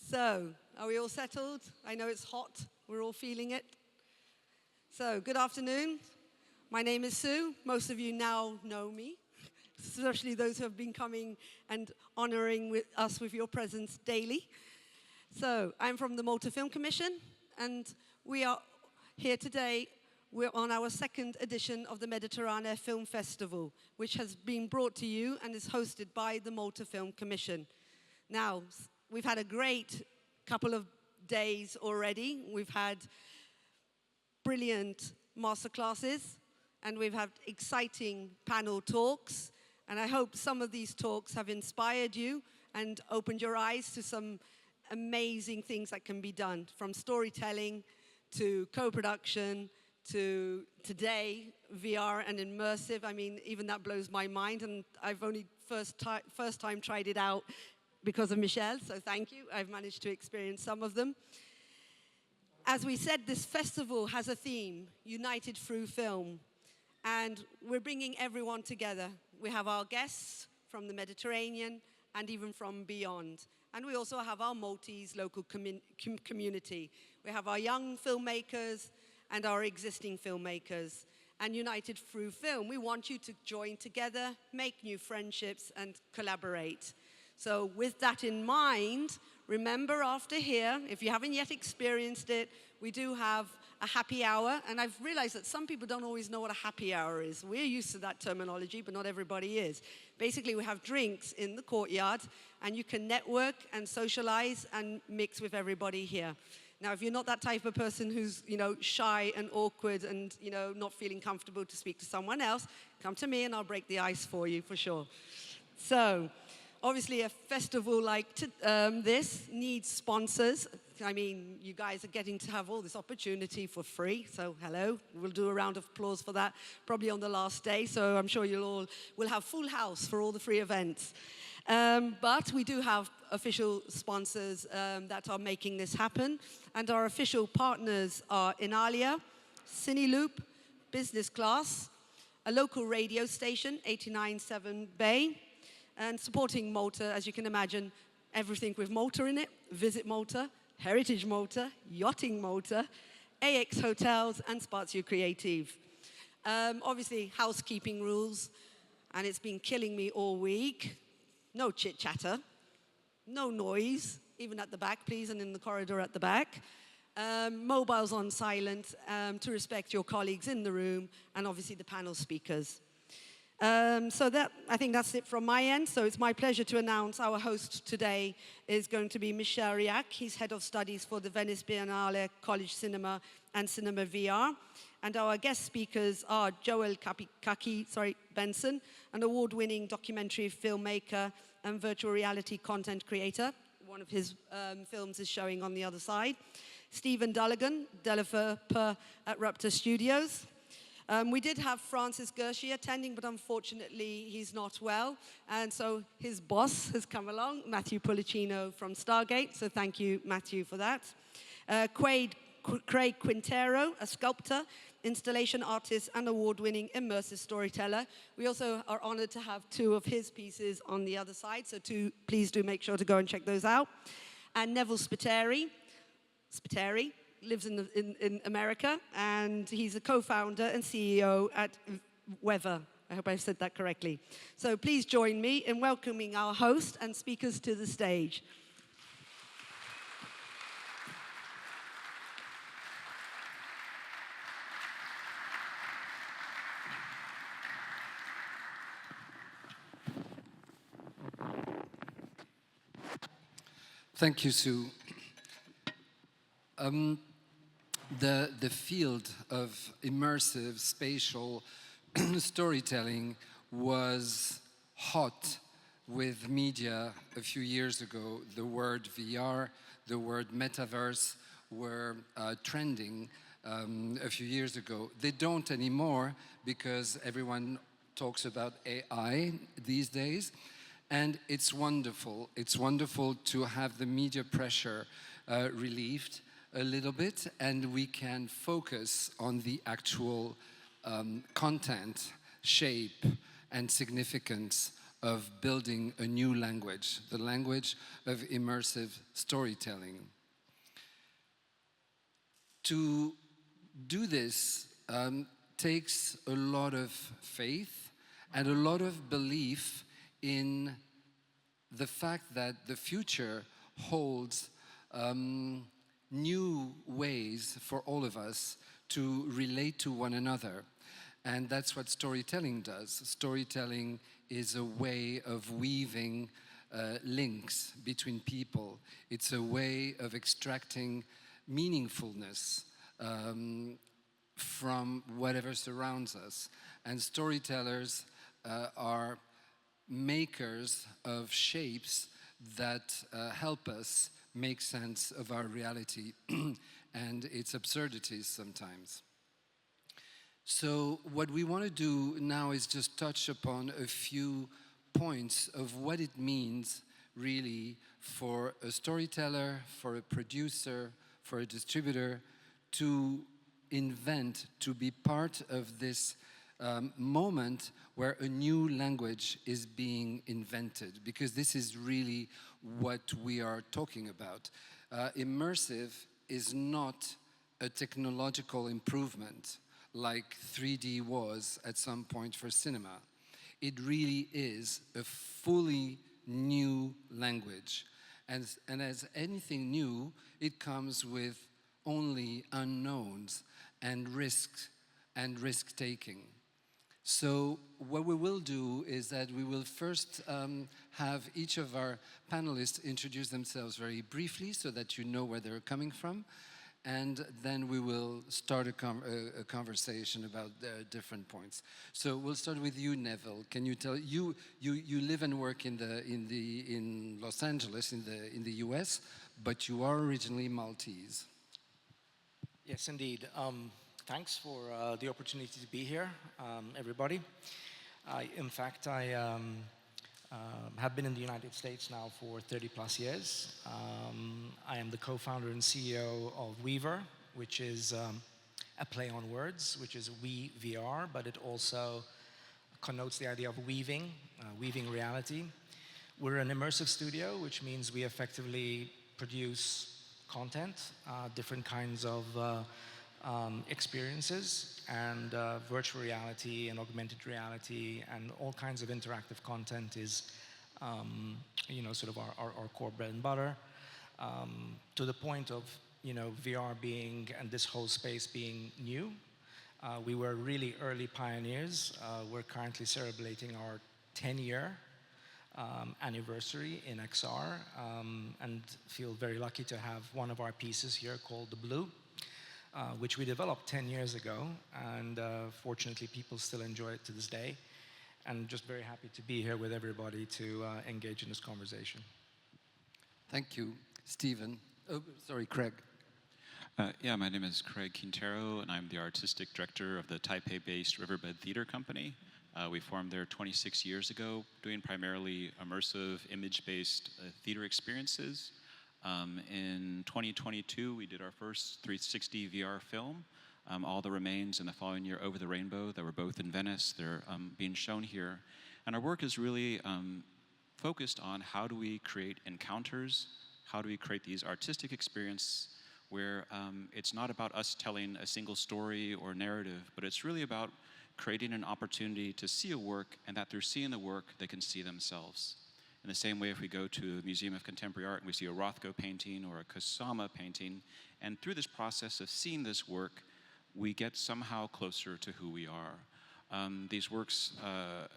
So, are we all settled? I know it's hot. We're all feeling it. So, good afternoon. My name is Sue. Most of you now know me, especially those who have been coming and honoring us with your presence daily. So, I'm from the Malta Film Commission, and we are here today. We're on our second edition of the Mediterranean Film Festival, which has been brought to you and is hosted by the Malta Film Commission. Now, we've had a great couple of days already. We've had brilliant masterclasses, and we've had exciting panel talks. And I hope some of these talks have inspired you and opened your eyes to some amazing things that can be done, from storytelling to co-production to today, VR and immersive. I mean, even that blows my mind, and I've only first time tried it out because of Michelle, so thank you. I've managed to experience some of them. As we said, this festival has a theme, United Through Film, and we're bringing everyone together. We have our guests from the Mediterranean and even from beyond. And we also have our Maltese local community. We have our young filmmakers and our existing filmmakers. And United Through Film, we want you to join together, make new friendships, and collaborate. So with that in mind, remember after here, if you haven't yet experienced it, we do have a happy hour. And I've realized that some people don't always know what a happy hour is. We're used to that terminology, but not everybody is. Basically, we have drinks in the courtyard, and you can network and socialize and mix with everybody here. Now, if you're not that type of person who's, shy and awkward and, not feeling comfortable to speak to someone else, come to me and I'll break the ice for you, for sure. So, obviously, a festival like this needs sponsors. I mean, you guys are getting to have all this opportunity for free, so hello. We'll do a round of applause for that, probably on the last day, so I'm sure we'll have full house for all the free events. But we do have official sponsors that are making this happen. And our official partners are Inalia, Cineloop, Business Class, a local radio station, 89.7 Bay, and supporting Malta, as you can imagine, everything with Malta in it, Visit Malta, Heritage Malta, Yachting Malta, AX Hotels, and Spatial Creative. Obviously, housekeeping rules, and it's been killing me all week. No chit-chatter, no noise, even at the back, please, and in the corridor at the back. Mobiles on silent to respect your colleagues in the room, and obviously the panel speakers. I think that's it from my end. So it's my pleasure to announce our host today is going to be Michel Riac. He's Head of Studies for the Venice Biennale College Cinema and Cinema VR. And our guest speakers are Joel Benson, an award-winning documentary filmmaker and virtual reality content creator. One of his films is showing on the other side. Stephen Dulligan, developer at Raptor Studios. We did have Francis Gershi attending, but unfortunately he's not well. And so his boss has come along, Matthew Policino from Stargate. So thank you, Matthew, for that. Craig Quintero, a sculptor, installation artist, and award-winning immersive storyteller. We also are honored to have two of his pieces on the other side, so please do make sure to go and check those out. And Neville Spiteri lives in America, and he's a co-founder and CEO at Weather. I hope I've said that correctly. So please join me in welcoming our host and speakers to the stage. Thank you, Sue. The field of immersive spatial storytelling was hot with media a few years ago. The word VR, the word Metaverse were trending a few years ago. They don't anymore because everyone talks about AI these days. And it's wonderful. It's wonderful to have the media pressure relieved a little bit, and we can focus on the actual content, shape, and significance of building a new language, the language of immersive storytelling. To do this takes a lot of faith and a lot of belief in the fact that the future holds new ways for all of us to relate to one another. And that's what storytelling does. Storytelling is a way of weaving links between people. It's a way of extracting meaningfulness from whatever surrounds us. And storytellers are makers of shapes that help us make sense of our reality and its absurdities sometimes. So what we want to do now is just touch upon a few points of what it means really for a storyteller, for a producer, for a distributor to invent, to be part of this moment where a new language is being invented, because this is really what we are talking about. Immersive is not a technological improvement like 3D was at some point for cinema. It really is a fully new language. And as anything new, it comes with only unknowns and risks and risk-taking. So what we will do is that we will first have each of our panelists introduce themselves very briefly so that you know where they're coming from. And then we will start a conversation about different points. So we'll start with you, Neville. Can you tell you live and work in Los Angeles in the U.S., but you are originally Maltese. Yes, indeed. Thanks for the opportunity to be here, everybody. In fact, I have been in the United States now for 30 plus years. I am the co-founder and CEO of Weaver, which is a play on words, which is We VR, but it also connotes the idea of weaving, weaving reality. We're an immersive studio, which means we effectively produce content, different kinds of experiences, and virtual reality and augmented reality and all kinds of interactive content is, sort of our core bread and butter. To the point of, VR being and this whole space being new. We were really early pioneers. We're currently celebrating our 10-year anniversary in XR, and feel very lucky to have one of our pieces here called The Blue, which we developed 10 years ago, and fortunately people still enjoy it to this day. And just very happy to be here with everybody to engage in this conversation. Thank you. Stephen. Oh, sorry, Craig. Yeah, my name is Craig Quintero, and I'm the artistic director of the Taipei-based Riverbed Theater Company. We formed there 26 years ago, doing primarily immersive, image-based theater experiences. In 2022, we did our first 360 VR film, All the Remains, and the following year, Over the Rainbow, that were both in Venice. They're being shown here. And our work is really focused on how do we create encounters, how do we create these artistic experiences where it's not about us telling a single story or narrative, but it's really about creating an opportunity to see a work, and that through seeing the work, they can see themselves. In the same way, if we go to the Museum of Contemporary Art and we see a Rothko painting or a Kusama painting, and through this process of seeing this work, we get somehow closer to who we are. These works,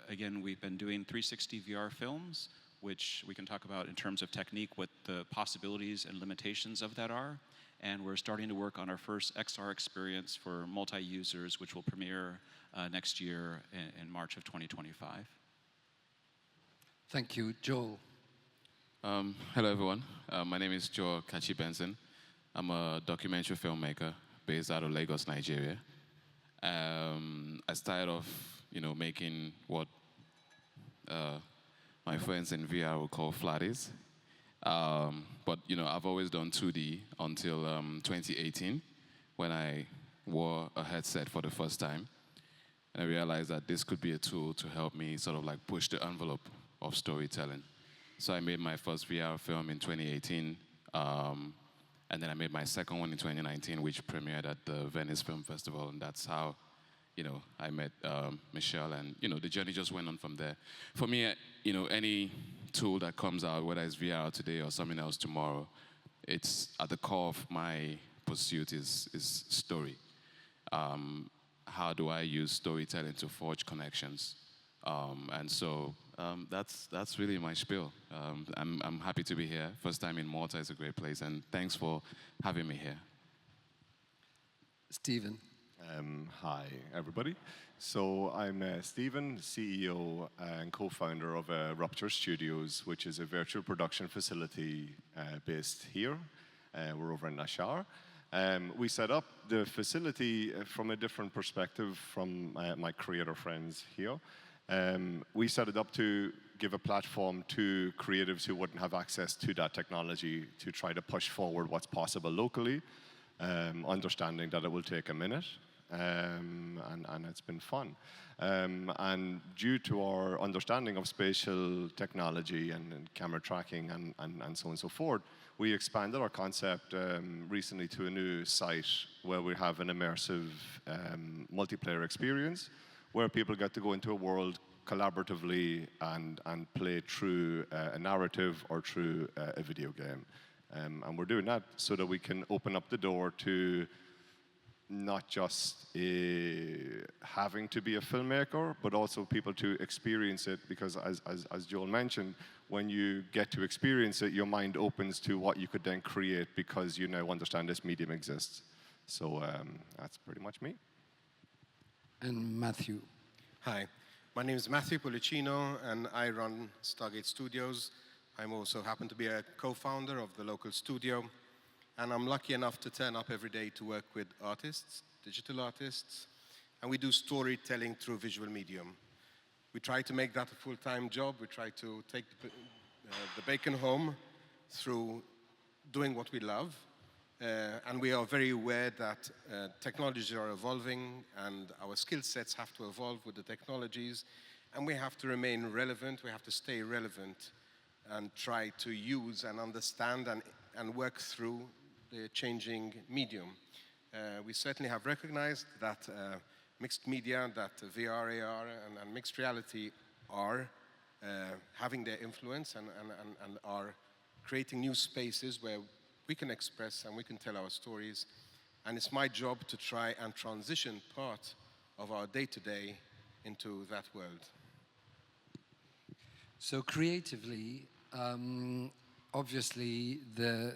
again, we've been doing 360 VR films, which we can talk about in terms of technique, what the possibilities and limitations of that are. And we're starting to work on our first XR experience for multi-users, which will premiere next year in March of 2025. Thank you. Joel. Hello, everyone. My name is Joel Kachi Benson. I'm a documentary filmmaker based out of Lagos, Nigeria. I started off, making what my friends in VR would call flatties. But I've always done 2D until 2018, when I wore a headset for the first time. And I realized that this could be a tool to help me sort of like push the envelope of storytelling. So I made my first VR film in 2018, and then I made my second one in 2019, which premiered at the Venice Film Festival, and that's how, I met Michelle, and the journey just went on from there. For me, any tool that comes out, whether it's VR today or something else tomorrow, it's at the core of my pursuit is story. How do I use storytelling to forge connections? And so that's really my spiel. I'm happy to be here. First time in Malta is a great place, and thanks for having me here. Stephen. Hi, everybody. So I'm Stephen, CEO and co-founder of Rupture Studios, which is a virtual production facility based here. We're over in Nashar. We set up the facility from a different perspective from my creator friends here. We set it up to give a platform to creatives who wouldn't have access to that technology to try to push forward what's possible locally, understanding that it will take a minute. And it's been fun. And due to our understanding of spatial technology and camera tracking and so on and so forth, we expanded our concept recently to a new site where we have an immersive multiplayer experience where people get to go into a world collaboratively and play through a narrative or through a video game. And we're doing that so that we can open up the door to not just having to be a filmmaker, but also people to experience it, because as Joel mentioned, when you get to experience it, your mind opens to what you could then create because you now understand this medium exists. So that's pretty much me. And Matthew. Hi, my name is Matthew Policino, and I run Stargate Studios. I'm also happen to be a co-founder of the local studio. And I'm lucky enough to turn up every day to work with artists, digital artists, and we do storytelling through visual medium. We try to make that a full-time job. We try to take the bacon home through doing what we love. And we are very aware that technologies are evolving and our skill sets have to evolve with the technologies. And we have to remain relevant. We have to stay relevant and try to use and understand and work through the changing medium. We certainly have recognized that mixed media, that VR, AR, and mixed reality are having their influence and are creating new spaces where we can express and we can tell our stories. And it's my job to try and transition part of our day-to-day into that world. So creatively, obviously, the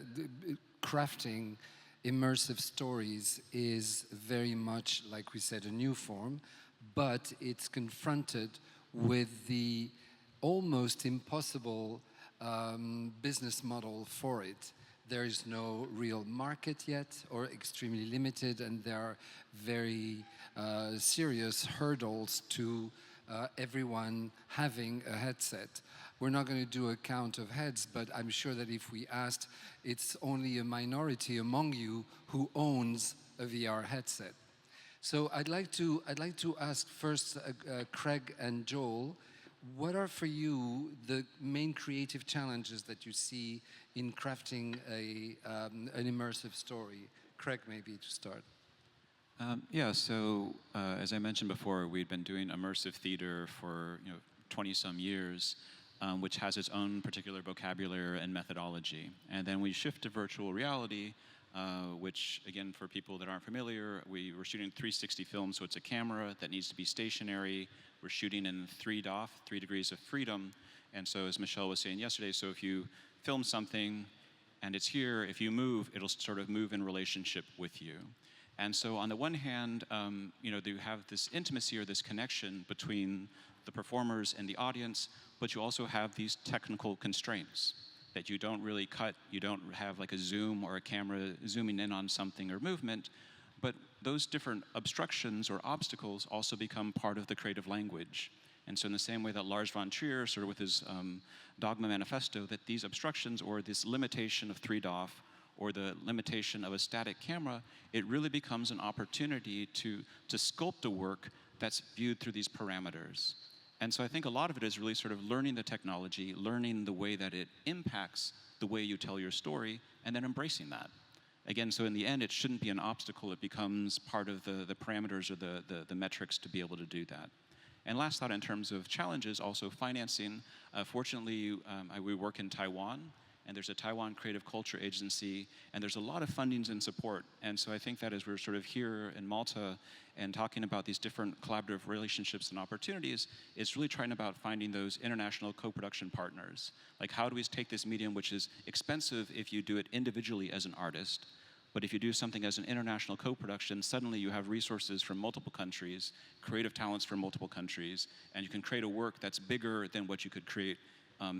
crafting immersive stories is very much, like we said, a new form, but it's confronted with the almost impossible business model for it. There is no real market yet, or extremely limited, and there are very serious hurdles to everyone having a headset. We're not going to do a count of heads, but I'm sure that if we asked, it's only a minority among you who owns a VR headset. So I'd like to ask first Craig and Joel, what are for you the main creative challenges that you see in crafting an immersive story? Craig, maybe to start. So as I mentioned before, we'd been doing immersive theater for 20-some years, which has its own particular vocabulary and methodology. And then we shift to virtual reality, which, again, for people that aren't familiar, we were shooting 360 films, so it's a camera that needs to be stationary. We're shooting in 3 DOF, 3 degrees of freedom. And so, as Michelle was saying yesterday, so if you film something and it's here, if you move, it'll sort of move in relationship with you. And so on the one hand, you have this intimacy or this connection between the performers and the audience, but you also have these technical constraints that you don't really cut. You don't have like a zoom or a camera zooming in on something or movement, but those different obstructions or obstacles also become part of the creative language. And so in the same way that Lars von Trier, sort of with his Dogma Manifesto, that these obstructions or this limitation of 3 DOF or the limitation of a static camera, it really becomes an opportunity to sculpt a work that's viewed through these parameters. And so I think a lot of it is really sort of learning the technology, learning the way that it impacts the way you tell your story, and then embracing that. Again, so in the end, it shouldn't be an obstacle. It becomes part of the parameters or the metrics to be able to do that. And last thought in terms of challenges, also financing. Fortunately, we work in Taiwan, and there's a Taiwan Creative Culture Agency, and there's a lot of fundings and support. And so I think that as we're sort of here in Malta and talking about these different collaborative relationships and opportunities, it's really trying about finding those international co-production partners. Like, how do we take this medium, which is expensive if you do it individually as an artist, but if you do something as an international co-production, suddenly you have resources from multiple countries, creative talents from multiple countries, and you can create a work that's bigger than what you could create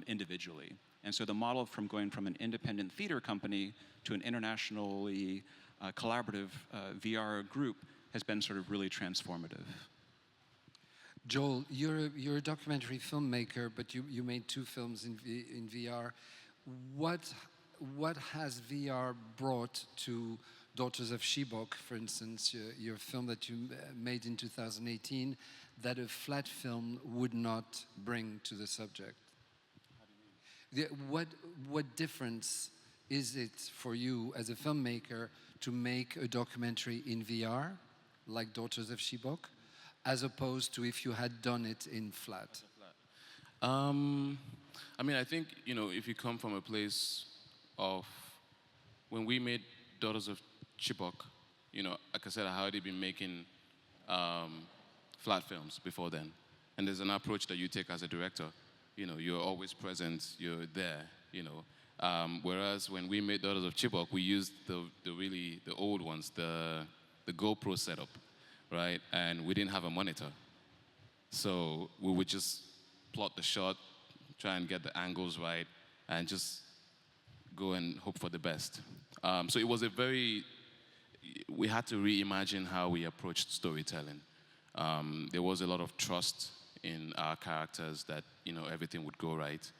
individually. And so the model from going from an independent theater company to an internationally collaborative VR group has been sort of really transformative. Joel, you're a documentary filmmaker, but you made 2 films in VR. What has VR brought to Daughters of Shibok, for instance, your film that you made in 2018, that a flat film would not bring to the subject? What difference is it for you as a filmmaker to make a documentary in VR, like Daughters of Shibok, as opposed to if you had done it in flat? I mean, I think, if you come from a place of, when we made Daughters of Chibok, like I said, I had already been making flat films before then. And there's an approach that you take as a director. You're always present, you're there, whereas when we made Daughters of Chibok, we used the old ones, the GoPro setup, right? And we didn't have a monitor. So we would just plot the shot, try and get the angles right, and just go and hope for the best. So it was we had to reimagine how we approached storytelling. There was a lot of trust in our characters that, everything would go right.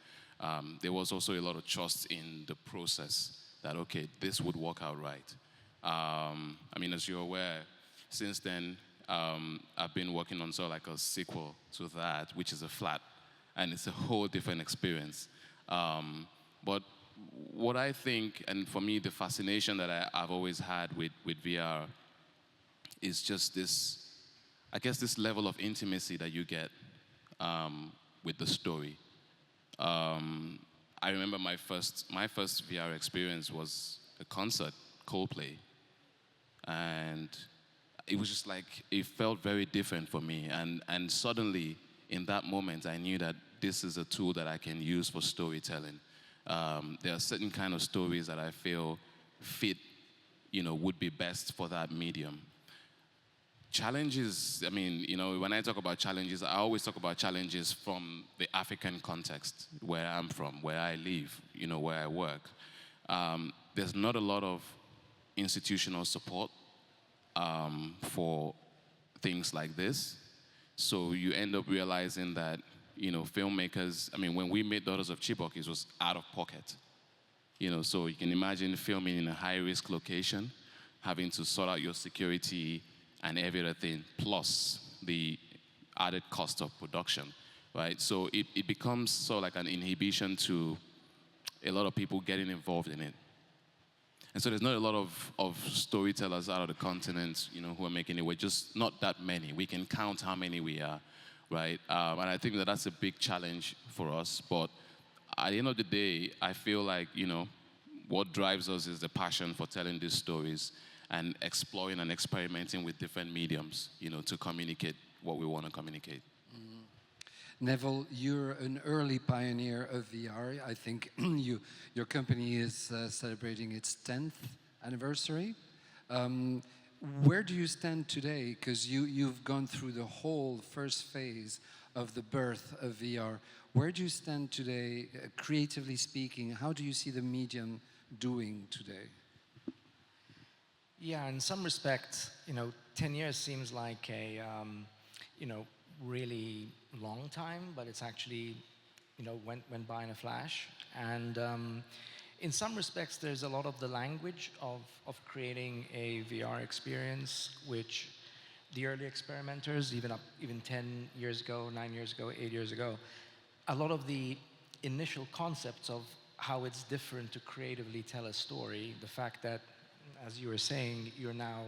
There was also a lot of trust in the process that, okay, this would work out right. I mean, as you're aware, since then, I've been working on sort of like a sequel to that, which is a flat, and it's a whole different experience. But what I think, and for me, the fascination that I've always had with VR is just this, I guess, this level of intimacy that you get with the story. I remember my first VR experience was a concert, Coldplay, and it was just like, it felt very different for me, and suddenly, in that moment, I knew that this is a tool that I can use for storytelling. There are certain kind of stories that I feel fit, would be best for that medium. Challenges, I mean, when I talk about challenges, I always talk about challenges from the African context, where I'm from, where I live, where I work. There's not a lot of institutional support for things like this. So you end up realizing that, filmmakers, I mean, when we made Daughters of Chibok, it was out of pocket. So you can imagine filming in a high-risk location, having to sort out your security and everything, plus the added cost of production, right? So it becomes sort of like an inhibition to a lot of people getting involved in it. And so there's not a lot of storytellers out of the continent, who are making it. We're just not that many. We can count how many we are, right? And I think that that's a big challenge for us. But at the end of the day, I feel like, what drives us is the passion for telling these stories and exploring and experimenting with different mediums, to communicate what we want to communicate. Neville, you're an early pioneer of VR. I think your company is celebrating its 10th anniversary. Where do you stand today? Because you've gone through the whole first phase of the birth of VR. Where do you stand today, creatively speaking? How do you see the medium doing today? Yeah, in some respects, 10 years seems like a, really long time, but it's actually, went by in a flash. And in some respects, there's a lot of the language of creating a VR experience, which the early experimenters, even 10 years ago, 9 years ago, 8 years ago, a lot of the initial concepts of how it's different to creatively tell a story, the fact that, as you were saying, you're now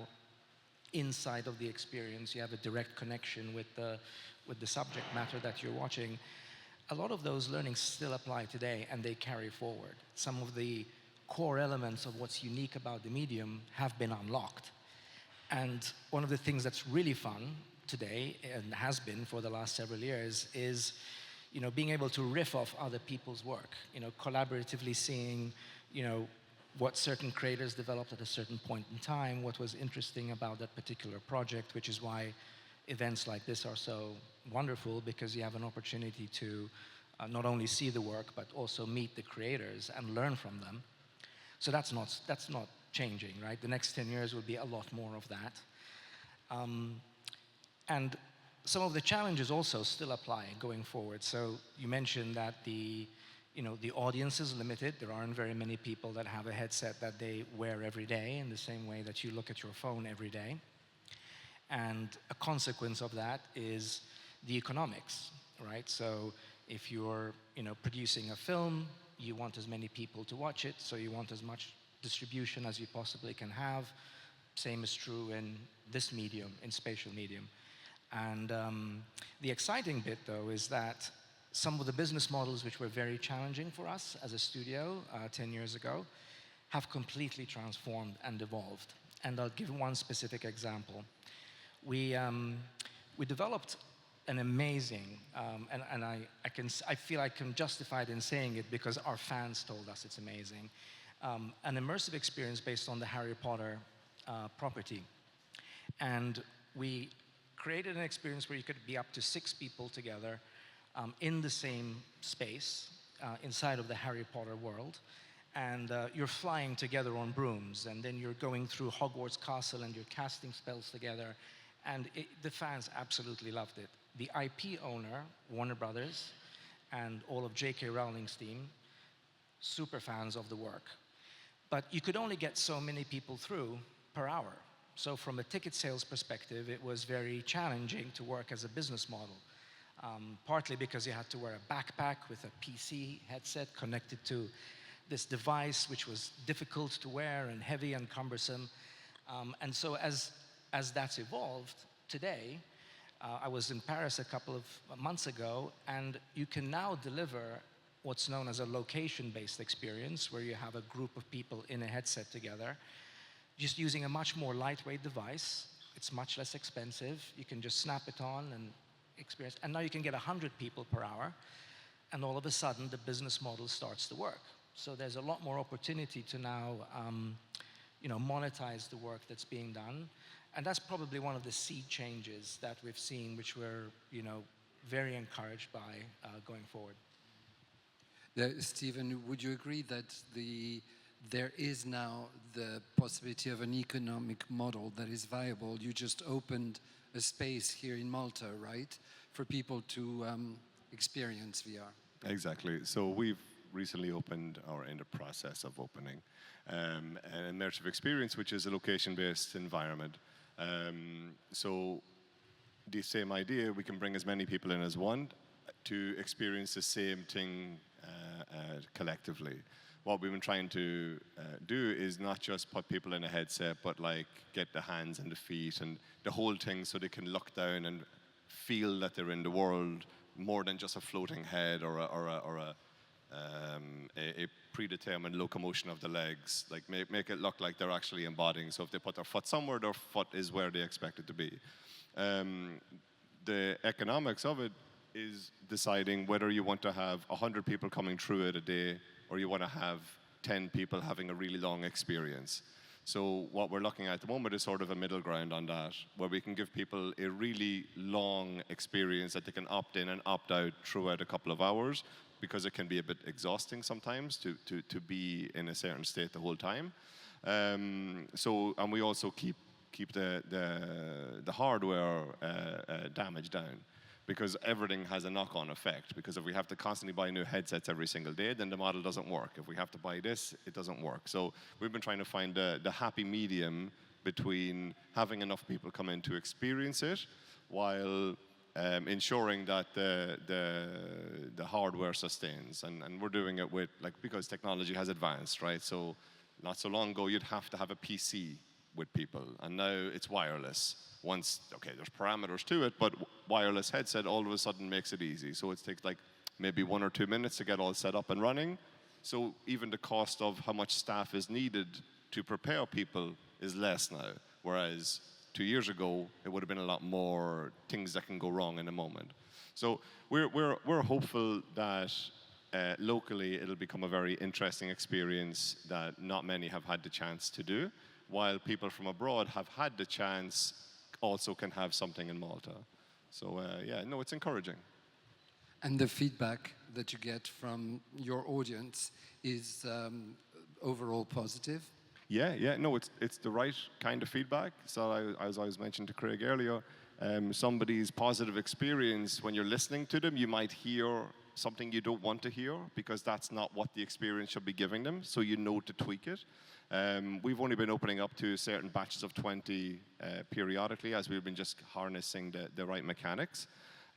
inside of the experience, you have a direct connection with the subject matter that you're watching, a lot of those learnings still apply today and they carry forward. Some of the core elements of what's unique about the medium have been unlocked. And one of the things that's really fun today, and has been for the last several years, is being able to riff off other people's work, collaboratively seeing, what certain creators developed at a certain point in time, what was interesting about that particular project, which is why events like this are so wonderful, because you have an opportunity to not only see the work, but also meet the creators and learn from them. So that's not changing, right? The next 10 years will be a lot more of that. And some of the challenges also still apply going forward. So you mentioned that the audience is limited. There aren't very many people that have a headset that they wear every day in the same way that you look at your phone every day. And a consequence of that is the economics, right? So if you're producing a film, you want as many people to watch it, so you want as much distribution as you possibly can have. Same is true in this medium, in spatial medium. And the exciting bit, though, is that some of the business models which were very challenging for us as a studio 10 years ago have completely transformed and evolved. And I'll give one specific example. We developed an amazing, and I feel I can justify it in saying it because our fans told us it's amazing, an immersive experience based on the Harry Potter property. And we created an experience where you could be up to 6 people together in the same space inside of the Harry Potter world. And you're flying together on brooms, and then you're going through Hogwarts Castle and you're casting spells together. And the fans absolutely loved it. The IP owner, Warner Brothers, and all of J.K. Rowling's team, super fans of the work. But you could only get so many people through per hour. So from a ticket sales perspective, it was very challenging to work as a business model. Partly because you had to wear a backpack with a PC headset connected to this device, which was difficult to wear and heavy and cumbersome. And so as that's evolved today, I was in Paris a couple of months ago, and you can now deliver what's known as a location-based experience, where you have a group of people in a headset together, just using a much more lightweight device. It's much less expensive. You can just snap it on and experience. And now you can get 100 people per hour, and all of a sudden the business model starts to work. So there's a lot more opportunity to now monetize the work that's being done. And that's probably one of the seed changes that we've seen, which we're very encouraged by going forward. Stephen, would you agree that there is now the possibility of an economic model that is viable? You just opened a space here in Malta, right, for people to experience VR. Exactly. So we've recently opened, or in the process of opening, an immersive experience, which is a location-based environment. So the same idea, we can bring as many people in as one to experience the same thing collectively. What we've been trying to do is not just put people in a headset, but like get the hands and the feet and the whole thing, so they can look down and feel that they're in the world more than just a floating head or a predetermined locomotion of the legs. Like make it look like they're actually embodying. So if they put their foot somewhere, their foot is where they expect it to be. The economics of it is deciding whether you want to have 100 people coming through it a day, or you want to have 10 people having a really long experience. So what we're looking at the moment is sort of a middle ground on that, where we can give people a really long experience that they can opt in and opt out throughout a couple of hours, because it can be a bit exhausting sometimes to be in a certain state the whole time. And we also keep the hardware damage down, because everything has a knock-on effect. Because if we have to constantly buy new headsets every single day, then the model doesn't work. If we have to buy this, it doesn't work. So we've been trying to find the happy medium between having enough people come in to experience it while ensuring that the hardware sustains. And we're doing it with, like, because technology has advanced, right? So not so long ago, you'd have to have a PC with people, and now it's wireless. Once, okay, there's parameters to it, but wireless headset all of a sudden makes it easy. So it takes like maybe 1 or 2 minutes to get all set up and running. So even the cost of how much staff is needed to prepare people is less now. Whereas 2 years ago, it would have been a lot more things that can go wrong in a moment. So we're hopeful that locally it'll become a very interesting experience that not many have had the chance to do, while people from abroad have had the chance also can have something in Malta. So yeah, no, it's encouraging. And the feedback that you get from your audience is overall positive? Yeah, no, it's the right kind of feedback. So as I was mentioning to Craig earlier, somebody's positive experience, when you're listening to them, you might hear something you don't want to hear because that's not what the experience should be giving them, so you know to tweak it. We've only been opening up to certain batches of 20 periodically as we've been just harnessing the right mechanics.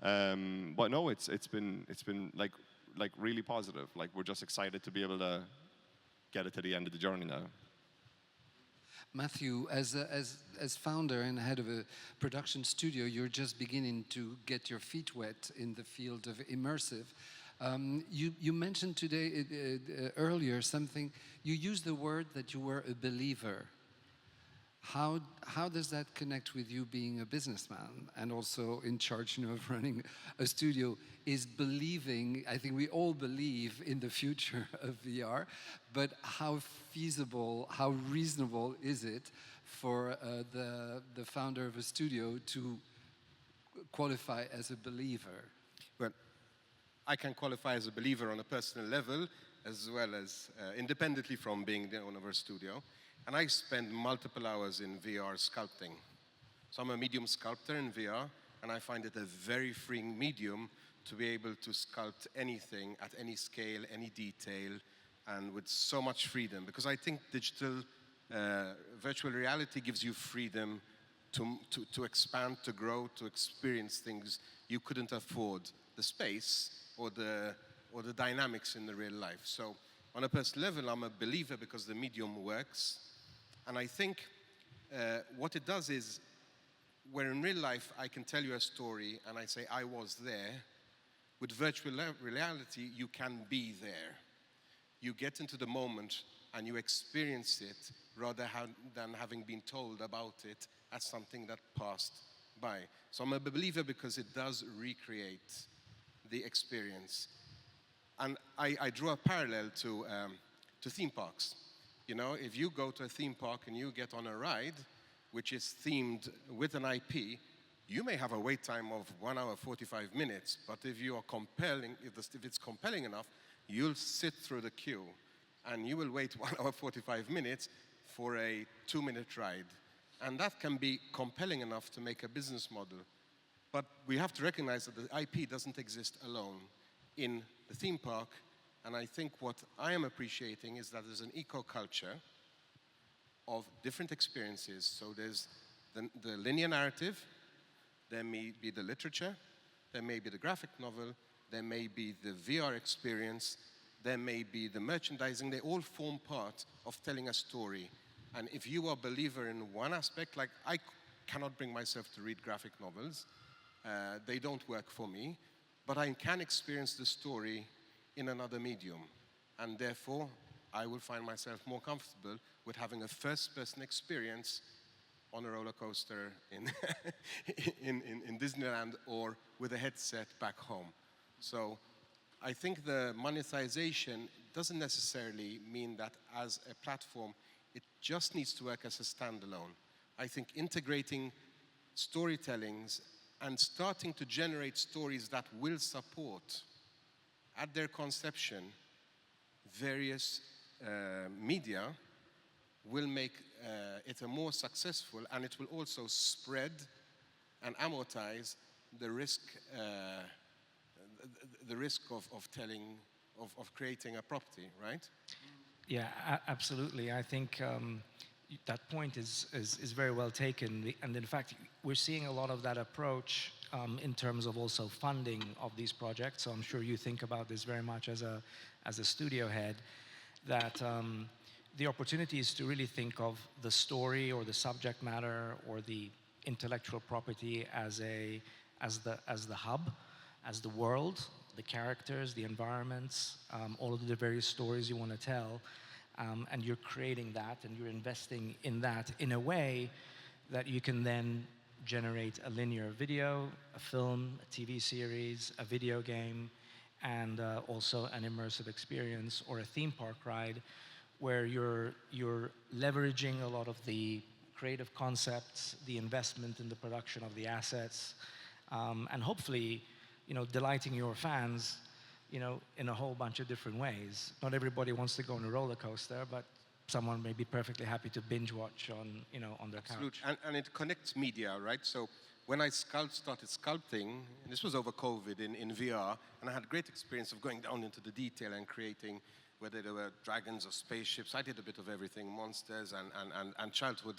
But no, it's been like really positive. Like, we're just excited to be able to get it to the end of the journey now. Matthew, as founder and head of a production studio, you're just beginning to get your feet wet in the field of immersive. You mentioned today earlier something. You used the word that you were a believer. How does that connect with you being a businessman and also in charge, of running a studio? Is believing, I think we all believe in the future of VR, but how feasible, how reasonable is it for the founder of a studio to qualify as a believer? Well, I can qualify as a believer on a personal level as well as independently from being the owner of a studio. And I spend multiple hours in VR sculpting. So I'm a medium sculptor in VR, and I find it a very freeing medium to be able to sculpt anything at any scale, any detail, and with so much freedom. Because I think digital virtual reality gives you freedom to expand, to grow, to experience things you couldn't afford the space or the dynamics in the real life. So on a personal level, I'm a believer because the medium works. And I think what it does is, where in real life I can tell you a story and I say I was there, with virtual reality you can be there. You get into the moment and you experience it rather than having been told about it as something that passed by. So I'm a believer because it does recreate the experience. And I draw a parallel to theme parks. You know, if you go to a theme park and you get on a ride which is themed with an IP, you may have a wait time of 1 hour 45 minutes, but if it's compelling enough, you'll sit through the queue and you will wait 1 hour 45 minutes for a 2-minute ride. And that can be compelling enough to make a business model. But we have to recognize that the IP doesn't exist alone in the theme park. And I think what I am appreciating is that there's an eco-culture of different experiences. So there's the linear narrative, there may be the literature, there may be the graphic novel, there may be the VR experience, there may be the merchandising. They all form part of telling a story. And if you are a believer in one aspect, like I cannot bring myself to read graphic novels, they don't work for me, but I can experience the story in another medium. And therefore, I will find myself more comfortable with having a first-person experience on a roller coaster in Disneyland or with a headset back home. So I think the monetization doesn't necessarily mean that as a platform, it just needs to work as a standalone. I think integrating storytellings and starting to generate stories that will support, at their conception, various media will make it a more successful, and it will also spread and amortize the risk of creating a property, right? Yeah, absolutely. I think that point is very well taken. And in fact, we're seeing a lot of that approach in terms of also funding of these projects. So I'm sure you think about this very much as a studio head, that the opportunity is to really think of the story or the subject matter or the intellectual property as the hub, as the world, the characters, the environments, all of the various stories you want to tell. And you're creating that and you're investing in that in a way that you can then generate a linear video, a film, a TV series, a video game, and also an immersive experience or a theme park ride where you're leveraging a lot of the creative concepts, the investment in the production of the assets, and hopefully, delighting your fans, in a whole bunch of different ways. Not everybody wants to go on a roller coaster, but someone may be perfectly happy to binge watch on their Absolutely. couch. And it connects media, right? So when I started sculpting, and this was over COVID in VR, and I had a great experience of going down into the detail and creating, whether they were dragons or spaceships. I did a bit of everything, monsters and childhood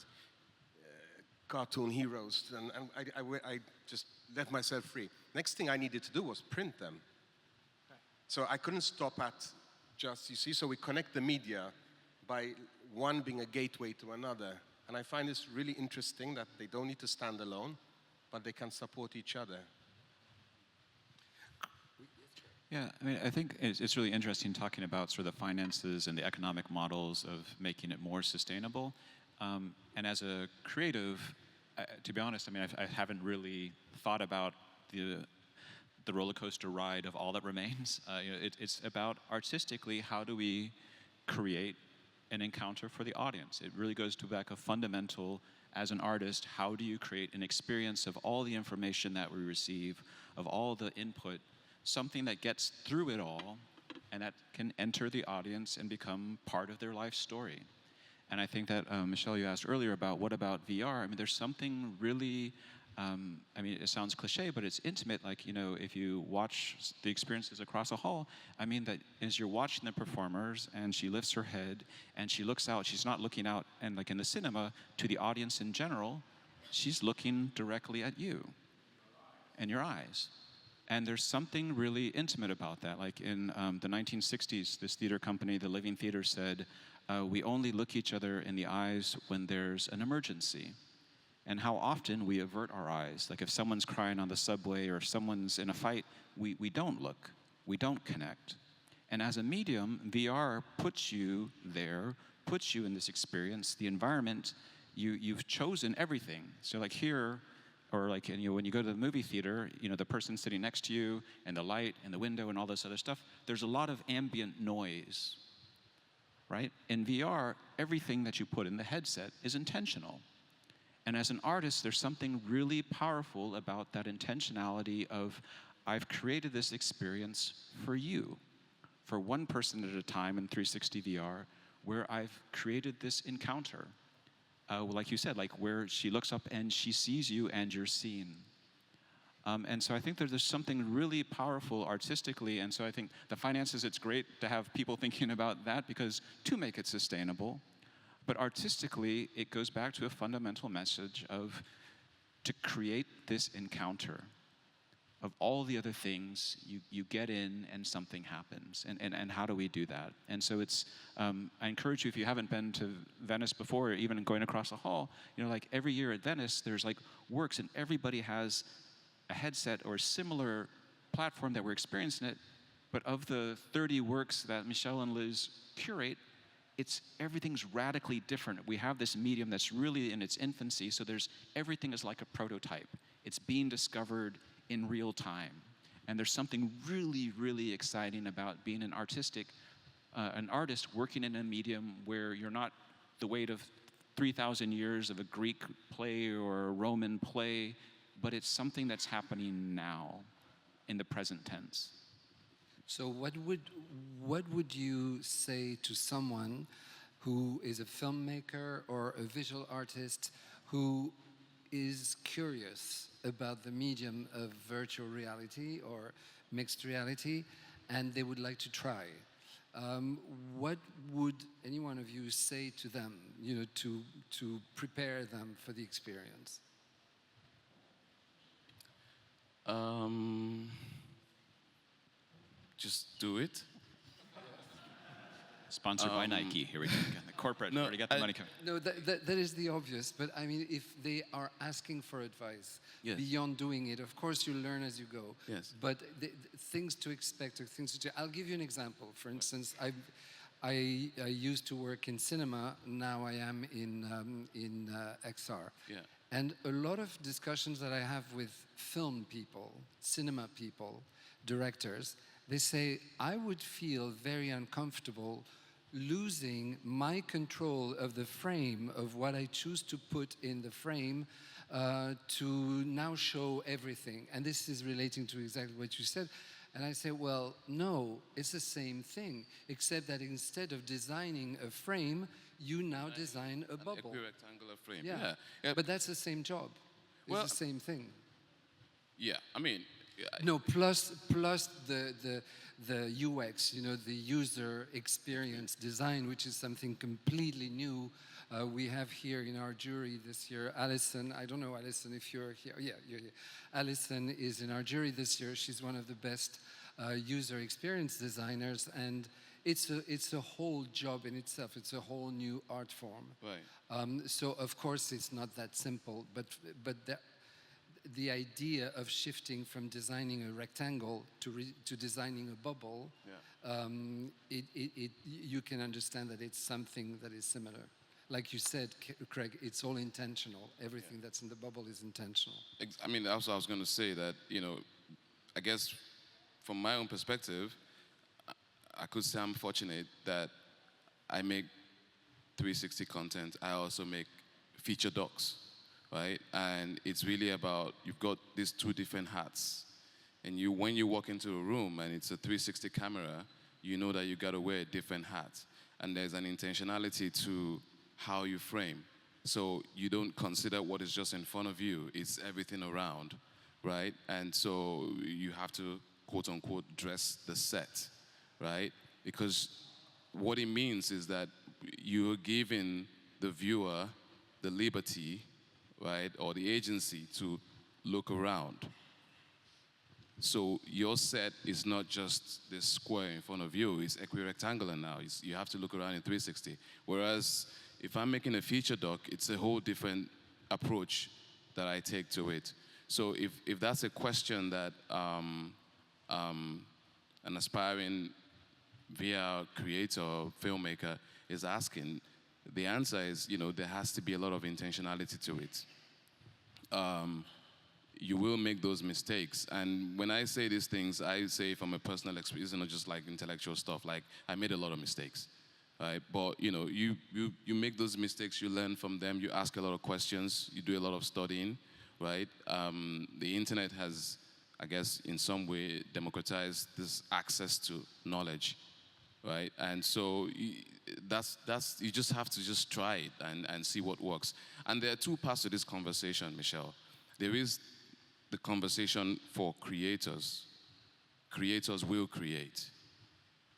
cartoon heroes. And I just let myself free. Next thing I needed to do was print them. So I couldn't stop at just, you see, so we connect the media by one being a gateway to another. And I find this really interesting that they don't need to stand alone, but they can support each other. Yeah, I mean, I think it's really interesting talking about sort of the finances and the economic models of making it more sustainable. And as a creative, to be honest, I mean, I haven't really thought about the roller coaster ride of all that remains. It's about artistically, how do we create an encounter for the audience? It really goes to back a fundamental, as an artist, how do you create an experience of all the information that we receive, of all the input, something that gets through it all, and that can enter the audience and become part of their life story. And I think that, Michelle, you asked earlier about what about VR? I mean, there's something really, I mean, it sounds cliche, but it's intimate. Like, if you watch the experiences across a hall, I mean, that as you're watching the performers and she lifts her head and she looks out, she's not looking out and like in the cinema to the audience in general, she's looking directly at you and your eyes. And there's something really intimate about that. Like in the 1960s, this theater company, the Living Theater, said, we only look each other in the eyes when there's an emergency. And how often we avert our eyes. Like if someone's crying on the subway or someone's in a fight, we don't look, we don't connect. And as a medium, VR puts you there, puts you in this experience, the environment, you've chosen everything. So like here, or like when you go to the movie theater, the person sitting next to you and the light and the window and all this other stuff, there's a lot of ambient noise, right? In VR, everything that you put in the headset is intentional. And as an artist, there's something really powerful about that intentionality of, I've created this experience for you, for one person at a time in 360 VR, where I've created this encounter. Like you said, like where she looks up and she sees you and you're seen. And so I think there's something really powerful artistically, and so I think the finances, it's great to have people thinking about that because to make it sustainable. But artistically, it goes back to a fundamental message of to create this encounter of all the other things, you get in and something happens. And how do we do that? And so it's, I encourage you, if you haven't been to Venice before, or even going across the hall, like every year at Venice, there's like works and everybody has a headset or a similar platform that we're experiencing it. But of the 30 works that Michelle and Liz curate, everything's radically different. We have this medium that's really in its infancy, so everything is like a prototype. It's being discovered in real time. And there's something really, really exciting about being an artist working in a medium where you're not the weight of 3,000 years of a Greek play or a Roman play, but it's something that's happening now in the present tense. So what would you say to someone who is a filmmaker or a visual artist who is curious about the medium of virtual reality or mixed reality and they would like to try? um, what would any one of you say to them, to prepare them for the experience? Just do it. Sponsored by Nike. Here we go. Got the corporate. No, Already got the money coming. No, that is the obvious. But I mean, if they are asking for advice Yes. beyond doing it, of course you learn as you go. Yes. But things to expect or things to do. I'll give you an example. For instance, I used to work in cinema. Now I am in XR. Yeah. And a lot of discussions that I have with film people, cinema people, directors, they say, I would feel very uncomfortable losing my control of the frame, of what I choose to put in the frame, to now show everything. And this is relating to exactly what you said. And I say, well, no, it's the same thing, except that instead of designing a frame, you now design a bubble. A rectangular frame. Yeah. Yeah. But that's the same job. It's Well- the same thing. Yeah. I mean, No, plus the UX, the user experience design, which is something completely new. We have here in our jury this year, Alison. I don't know, Alison, if you're here. Yeah, you're here. Alison is in our jury this year. She's one of the best user experience designers, and it's a whole job in itself. It's a whole new art form. Right. So of course it's not that simple, but the idea of shifting from designing a rectangle to designing a bubble, Yeah. you can understand that it's something that is similar. Like you said, Craig, it's all intentional. Everything that's in the bubble is intentional. I mean, also I was going to say that, I guess from my own perspective, I could say I'm fortunate that I make 360 content. I also make feature docs, right? And it's really about, you've got these two different hats. And when you walk into a room and it's a 360 camera, you know that you got to wear a different hat. And there's an intentionality to how you frame. So you don't consider what is just in front of you, it's everything around, right? And so you have to, quote unquote, dress the set, right? Because what it means is that you're giving the viewer the liberty, right, or the agency to look around. So your set is not just this square in front of you, it's equirectangular now. You have to look around in 360. Whereas if I'm making a feature doc, it's a whole different approach that I take to it. So if that's a question that an aspiring VR creator or filmmaker is asking, the answer is, there has to be a lot of intentionality to it. You will make those mistakes. And when I say these things, I say from a personal experience, not just like intellectual stuff. Like, I made a lot of mistakes, right? But, you make those mistakes, you learn from them, you ask a lot of questions, you do a lot of studying, right? The internet has, I guess, in some way, democratized this access to knowledge, right? And so that's you just have to just try it and see what works. And there are two parts to this conversation, Michelle. There is the conversation for creators. Creators will create.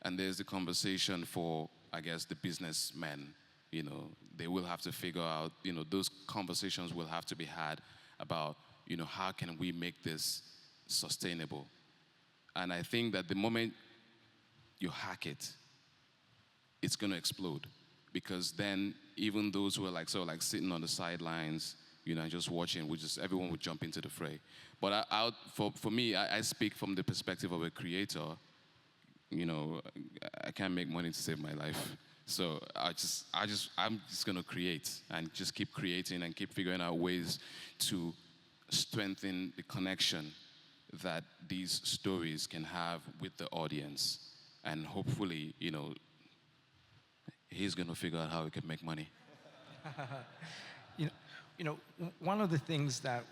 And there's the conversation for, I guess, the businessmen. They will have to figure out, those conversations will have to be had about, how can we make this sustainable? And I think that the moment you hack it, it's going to explode. Because then even those who are like sitting on the sidelines, just watching, everyone would jump into the fray. But for me, I speak from the perspective of a creator. I can't make money to save my life. So I'm just going to create and just keep creating and keep figuring out ways to strengthen the connection that these stories can have with the audience. And hopefully, he's going to figure out how he can make money. One of the things that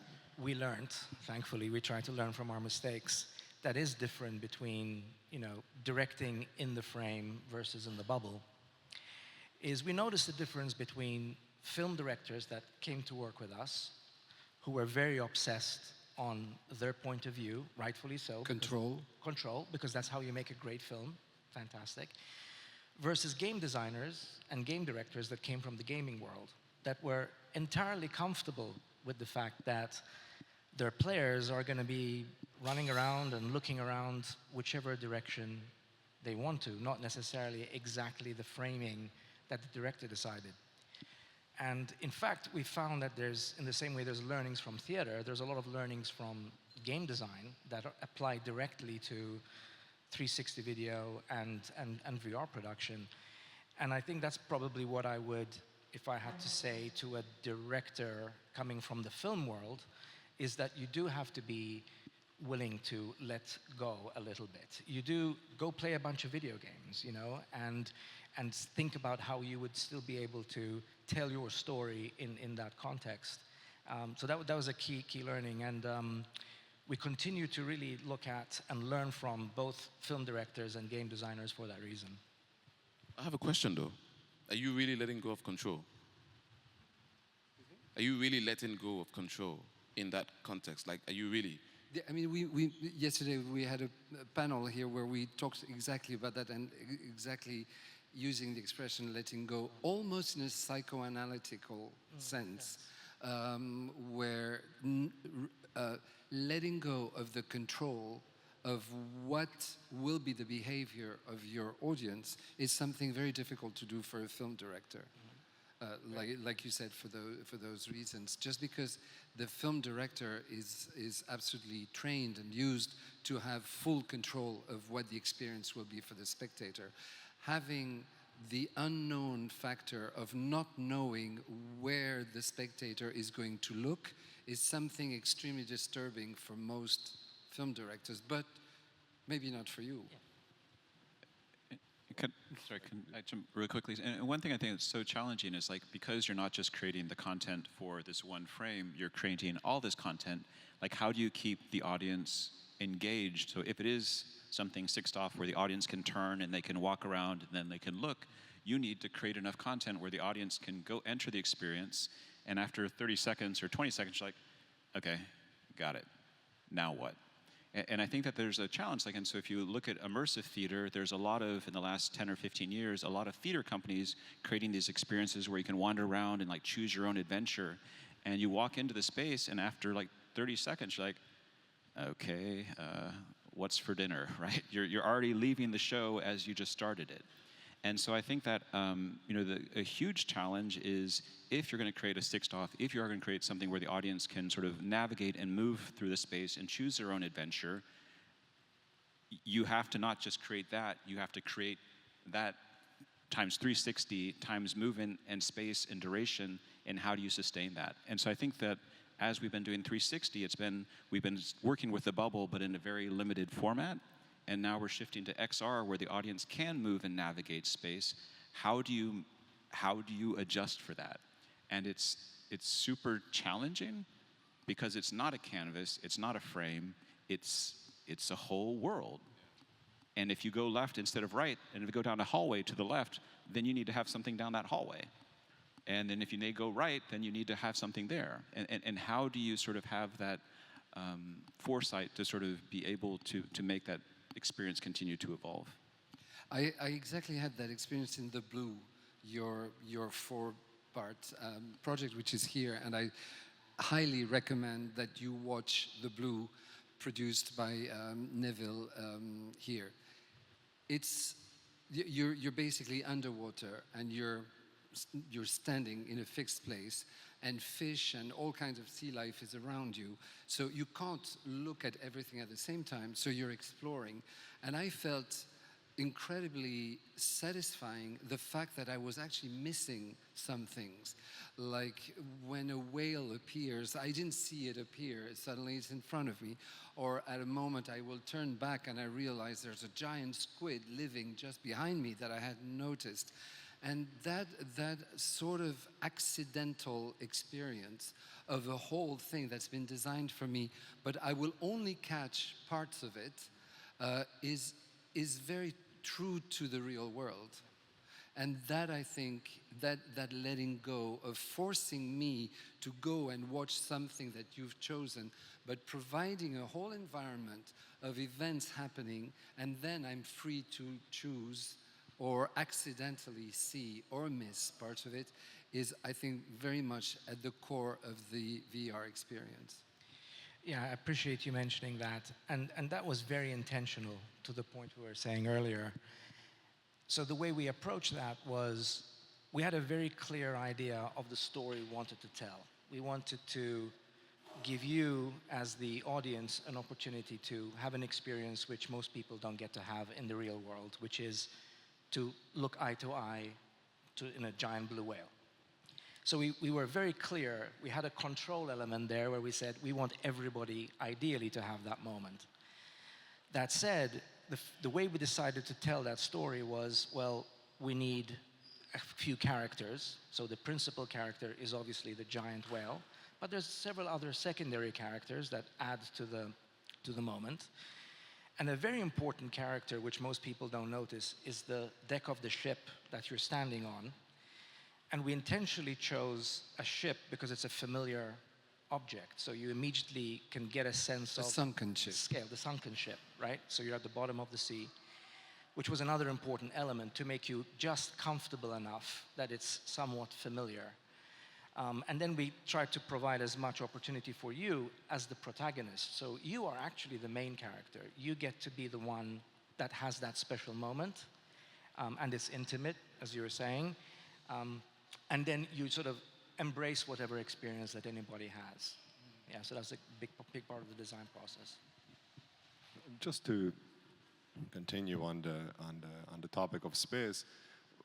we learned, thankfully, we try to learn from our mistakes, that is different between, directing in the frame versus in the bubble, is we noticed the difference between film directors that came to work with us, who were very obsessed on their point of view, rightfully so. Control. Control, because that's how you make a great film. Fantastic. versus game designers and game directors that came from the gaming world that were entirely comfortable with the fact that their players are going to be running around and looking around whichever direction they want to, not necessarily exactly the framing that the director decided. And in fact, we found that there's, in the same way there's learnings from theater, there's a lot of learnings from game design that apply directly to 360 video and VR production. And I think that's probably what I would, if I had to say to a director coming from the film world, is that you do have to be willing to let go a little bit. You do go play a bunch of video games, you know, and think about how you would still be able to tell your story in that context. So that was a key learning, and we continue to really look at and learn from both film directors and game designers for that reason. I have a question though. Are you really letting go of control? Are you really letting go of control in that context? Like, are you really? Yeah, I mean, yesterday we had a panel here where we talked exactly about that and exactly using the expression letting go, almost in a psychoanalytical sense, where letting go of the control of what will be the behavior of your audience is something very difficult to do for a film director. Like you said, for those reasons, just because the film director is absolutely trained and used to have full control of what the experience will be for the spectator, having the unknown factor of not knowing where the spectator is going to look is something extremely disturbing for most film directors, but maybe not for you. Yeah. Can I jump really quickly? And one thing I think that's so challenging is, like, because you're not just creating the content for this one frame, you're creating all this content. Like, how do you keep the audience engaged? So if it is something sixed off where the audience can turn and they can walk around and then they can look, you need to create enough content where the audience can go enter the experience, and after 30 seconds or 20 seconds, you're like, okay, got it. Now what? And I think that there's a challenge, like, and so if you look at immersive theater, there's a lot of, in the last 10 or 15 years, a lot of theater companies creating these experiences where you can wander around and like choose your own adventure. And you walk into the space, and after like 30 seconds, you're like, okay, what's for dinner, right? You're already leaving the show as you just started it. And so I think that a huge challenge is, if you're going to create a sixed off, if you are going to create something where the audience can sort of navigate and move through the space and choose their own adventure, you have to not just create that, you have to create that times 360 times movement and space and duration, and how do you sustain that? And so I think that as we've been doing 360, we've been working with the bubble, but in a very limited format. And now we're shifting to XR, where the audience can move and navigate space. How do you adjust for that? And it's super challenging, because it's not a canvas, it's not a frame, it's a whole world. And if you go left instead of right, and if you go down a hallway to the left, then you need to have something down that hallway. And then if you go right, then you need to have something there. And how do you sort of have that foresight to sort of be able to make that experience continue to evolve? I exactly had that experience in The Blue, your 4-part project, which is here, and I highly recommend that you watch The Blue, produced by Neville here. You're basically underwater, and you're standing in a fixed place, and fish and all kinds of sea life is around you. So you can't look at everything at the same time, so you're exploring. And I felt incredibly satisfying the fact that I was actually missing some things. Like when a whale appears, I didn't see it appear, suddenly it's in front of me. Or at a moment I will turn back and I realize there's a giant squid living just behind me that I hadn't noticed. And that sort of accidental experience of a whole thing that's been designed for me, but I will only catch parts of it, is very true to the real world. And that, I think, that letting go of forcing me to go and watch something that you've chosen, but providing a whole environment of events happening, and then I'm free to choose or accidentally see or miss parts of it is, I think, very much at the core of the VR experience. Yeah, I appreciate you mentioning that. And that was very intentional to the point we were saying earlier. So the way we approached that was we had a very clear idea of the story we wanted to tell. We wanted to give you, as the audience, an opportunity to have an experience which most people don't get to have in the real world, which is to look eye to eye in a giant blue whale. So we were very clear. We had a control element there where we said we want everybody ideally to have that moment. That said, the way we decided to tell that story was, well, we need a few characters. So the principal character is obviously the giant whale, but there's several other secondary characters that add to the moment. And a very important character, which most people don't notice, is the deck of the ship that you're standing on. And we intentionally chose a ship because it's a familiar object. So you immediately can get a sense of The sunken ship. scale, the sunken ship, right? So you're at the bottom of the sea, which was another important element to make you just comfortable enough that it's somewhat familiar. And then we tried to provide as much opportunity for you as the protagonist. So you are actually the main character. You get to be the one that has that special moment, and it's intimate, as you were saying. And then you sort of embrace whatever experience that anybody has. Yeah, so that's a big part of the design process. Just to continue on the topic of space,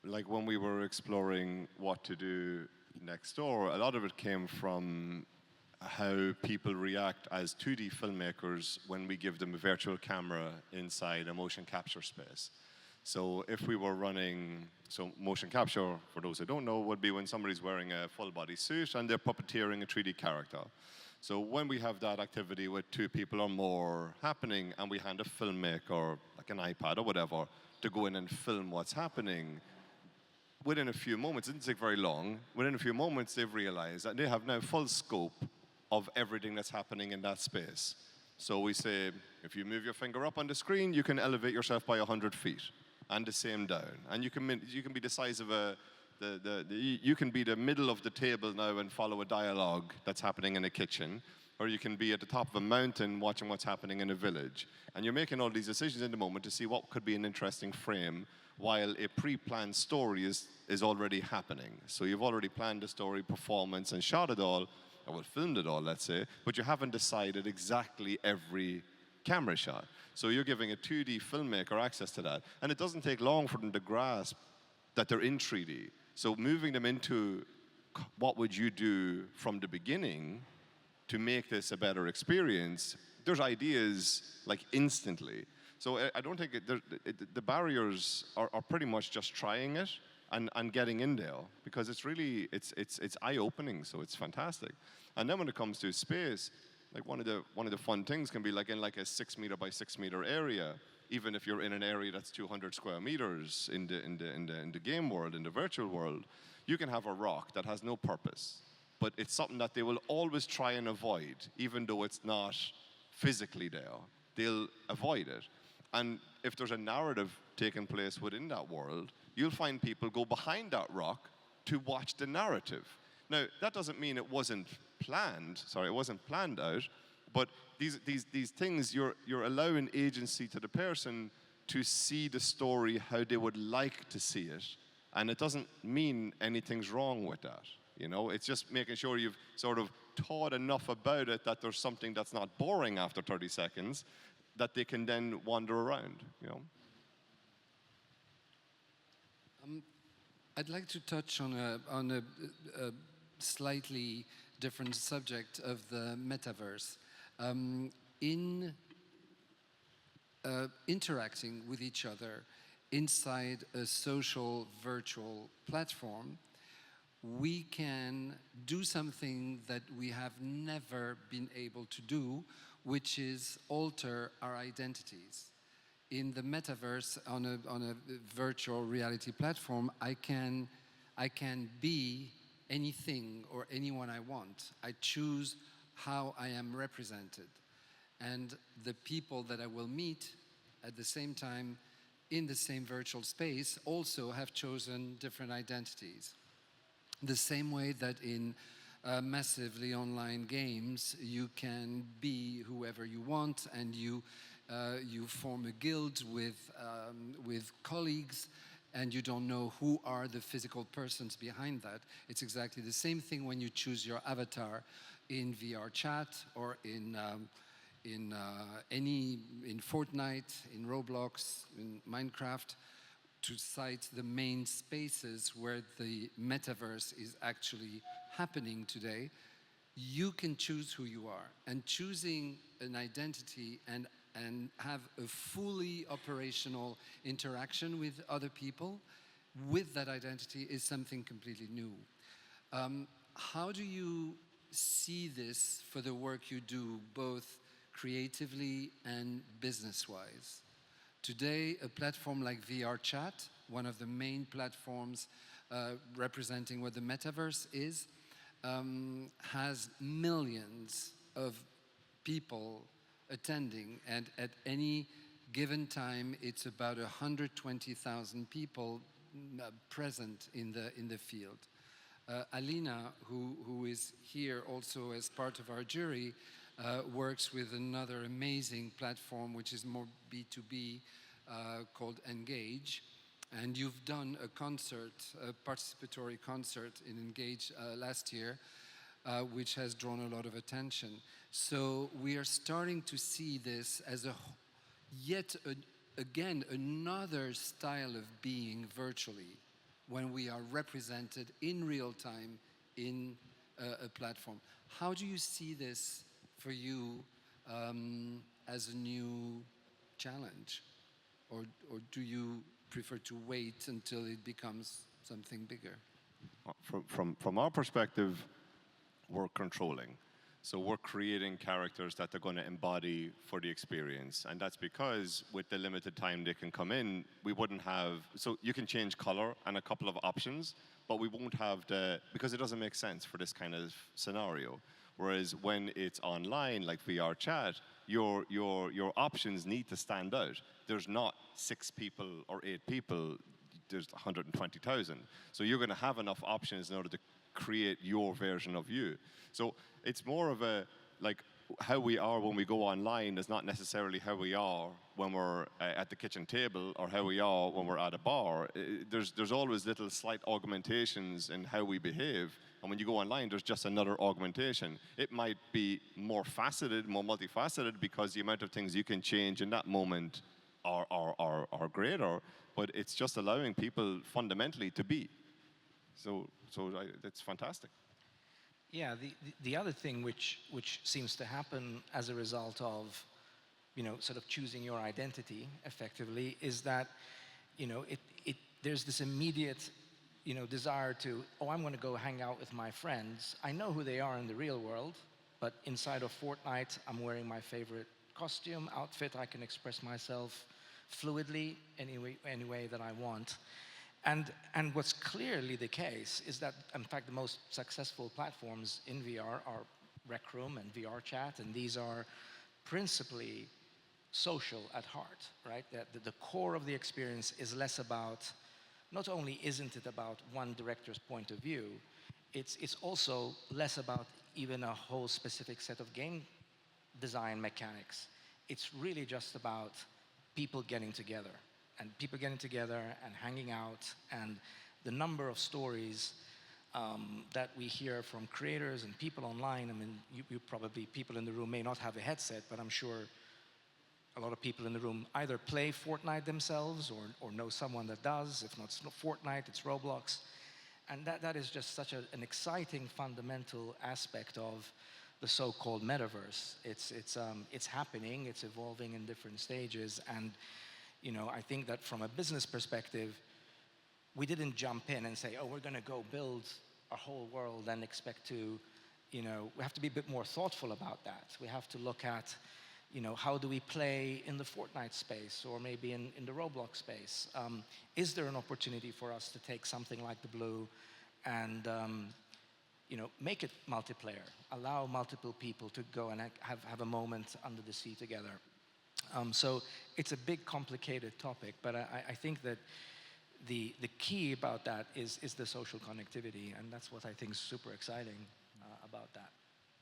like when we were exploring what to do next door, a lot of it came from how people react as 2D filmmakers when we give them a virtual camera inside a motion capture space. So if we were running, so motion capture, for those who don't know, would be when somebody's wearing a full body suit and they're puppeteering a 3D character. So when we have that activity with 2 people or more happening and we hand a filmmaker, like an iPad or whatever, to go in and film what's happening, within a few moments, it didn't take very long, within a few moments they've realized that they have now full scope of everything that's happening in that space. So we say, if you move your finger up on the screen, you can elevate yourself by 100 feet. And the same down. And you can be the size of you can be the middle of the table now and follow a dialogue that's happening in a kitchen, or you can be at the top of a mountain watching what's happening in a village. And you're making all these decisions in the moment to see what could be an interesting frame while a pre-planned story is already happening. So you've already planned the story, performance, and shot it all, or well, filmed it all, let's say, but you haven't decided exactly every camera shot. So you're giving a 2D filmmaker access to that. And it doesn't take long for them to grasp that they're in 3D. So moving them into what would you do from the beginning to make this a better experience, there's ideas like instantly. So I don't think the barriers are pretty much just trying it and getting in there, because it's really, it's eye-opening, so it's fantastic. And then when it comes to space, like one of the fun things can be like in like a 6 meter by 6 meter area, even if you're in an area that's 200 square meters in the game world, in the virtual world, you can have a rock that has no purpose, but it's something that they will always try and avoid, even though it's not physically there. They'll avoid it. And if there's a narrative taking place within that world, you'll find people go behind that rock to watch the narrative. Now, that doesn't mean it wasn't planned, it wasn't planned out, but these things, you're allowing agency to the person to see the story how they would like to see it, and it doesn't mean anything's wrong with that. You know, it's just making sure you've sort of thought enough about it that there's something that's not boring after 30 seconds that they can then wander around, you know. I'd like to touch on a slightly different subject of the metaverse. In interacting with each other inside a social virtual platform, we can do something that we have never been able to do, which is alter our identities. In the metaverse, on a virtual reality platform, I can be anything or anyone I want. I choose how I am represented. And the people that I will meet at the same time in the same virtual space also have chosen different identities. The same way that in massively online games, you can be whoever you want, and you form a guild with colleagues, and you don't know who are the physical persons behind that. It's exactly the same thing when you choose your avatar in VR chat or in Fortnite, in Roblox, in Minecraft, to cite the main spaces where the metaverse is actually happening today. You can choose who you are, and choosing an identity and have a fully operational interaction with other people with that identity is something completely new. How do you see this for the work you do, both creatively and business-wise? Today, a platform like VR Chat, one of the main platforms representing what the metaverse is, has millions of people attending, and at any given time, it's about 120,000 people present in the field. Alina, who is here also as part of our jury, works with another amazing platform, which is more B2B, called Engage. And you've done a concert, a participatory concert in Engage last year, which has drawn a lot of attention. So we are starting to see this as again, another style of being virtually, when we are represented in real time in a platform. How do you see this for you as a new challenge? Or do you prefer to wait until it becomes something bigger? From our perspective, we're controlling. So we're creating characters that they're going to embody for the experience. And that's because with the limited time they can come in, we wouldn't have, so you can change color and a couple of options, but we won't have because it doesn't make sense for this kind of scenario. Whereas when it's online, like VR chat, your options need to stand out. There's not 6 people or 8 people, there's 120,000. So you're going to have enough options in order to create your version of you. So it's more of a, like, how we are when we go online is not necessarily how we are when we're at the kitchen table or how we are when we're at a bar. There's always little slight augmentations in how we behave. And when you go online, there's just another augmentation. It might be more faceted, more multifaceted, because the amount of things you can change in that moment are greater, but it's just allowing people fundamentally to be. So it's fantastic. Yeah, the other thing which seems to happen as a result of, sort of choosing your identity effectively is that, there's this immediate, desire to, I'm going to go hang out with my friends. I know who they are in the real world, but inside of Fortnite, I'm wearing my favorite costume, outfit. I can express myself fluidly any way that I want. And what's clearly the case is that, in fact, the most successful platforms in VR are Rec Room and VR Chat, and these are principally social at heart, right? That the core of the experience is less about, not only isn't it about one director's point of view, it's also less about even a whole specific set of game design mechanics. It's really just about people getting together. And people getting together and hanging out, and the number of stories that we hear from creators and people online. I mean, you probably, people in the room may not have a headset, but I'm sure a lot of people in the room either play Fortnite themselves or know someone that does. If not Fortnite, it's Roblox. And that is just such an exciting fundamental aspect of the so-called metaverse. It's happening, it's evolving in different stages, and I think that from a business perspective, we didn't jump in and say, we're going to go build a whole world and expect to, we have to be a bit more thoughtful about that. We have to look at, how do we play in the Fortnite space or maybe in the Roblox space? Is there an opportunity for us to take something like the Blue and, make it multiplayer, allow multiple people to go and have a moment under the sea together? So it's a big, complicated topic, but I think that the key about that is the social connectivity, and that's what I think is super exciting about that.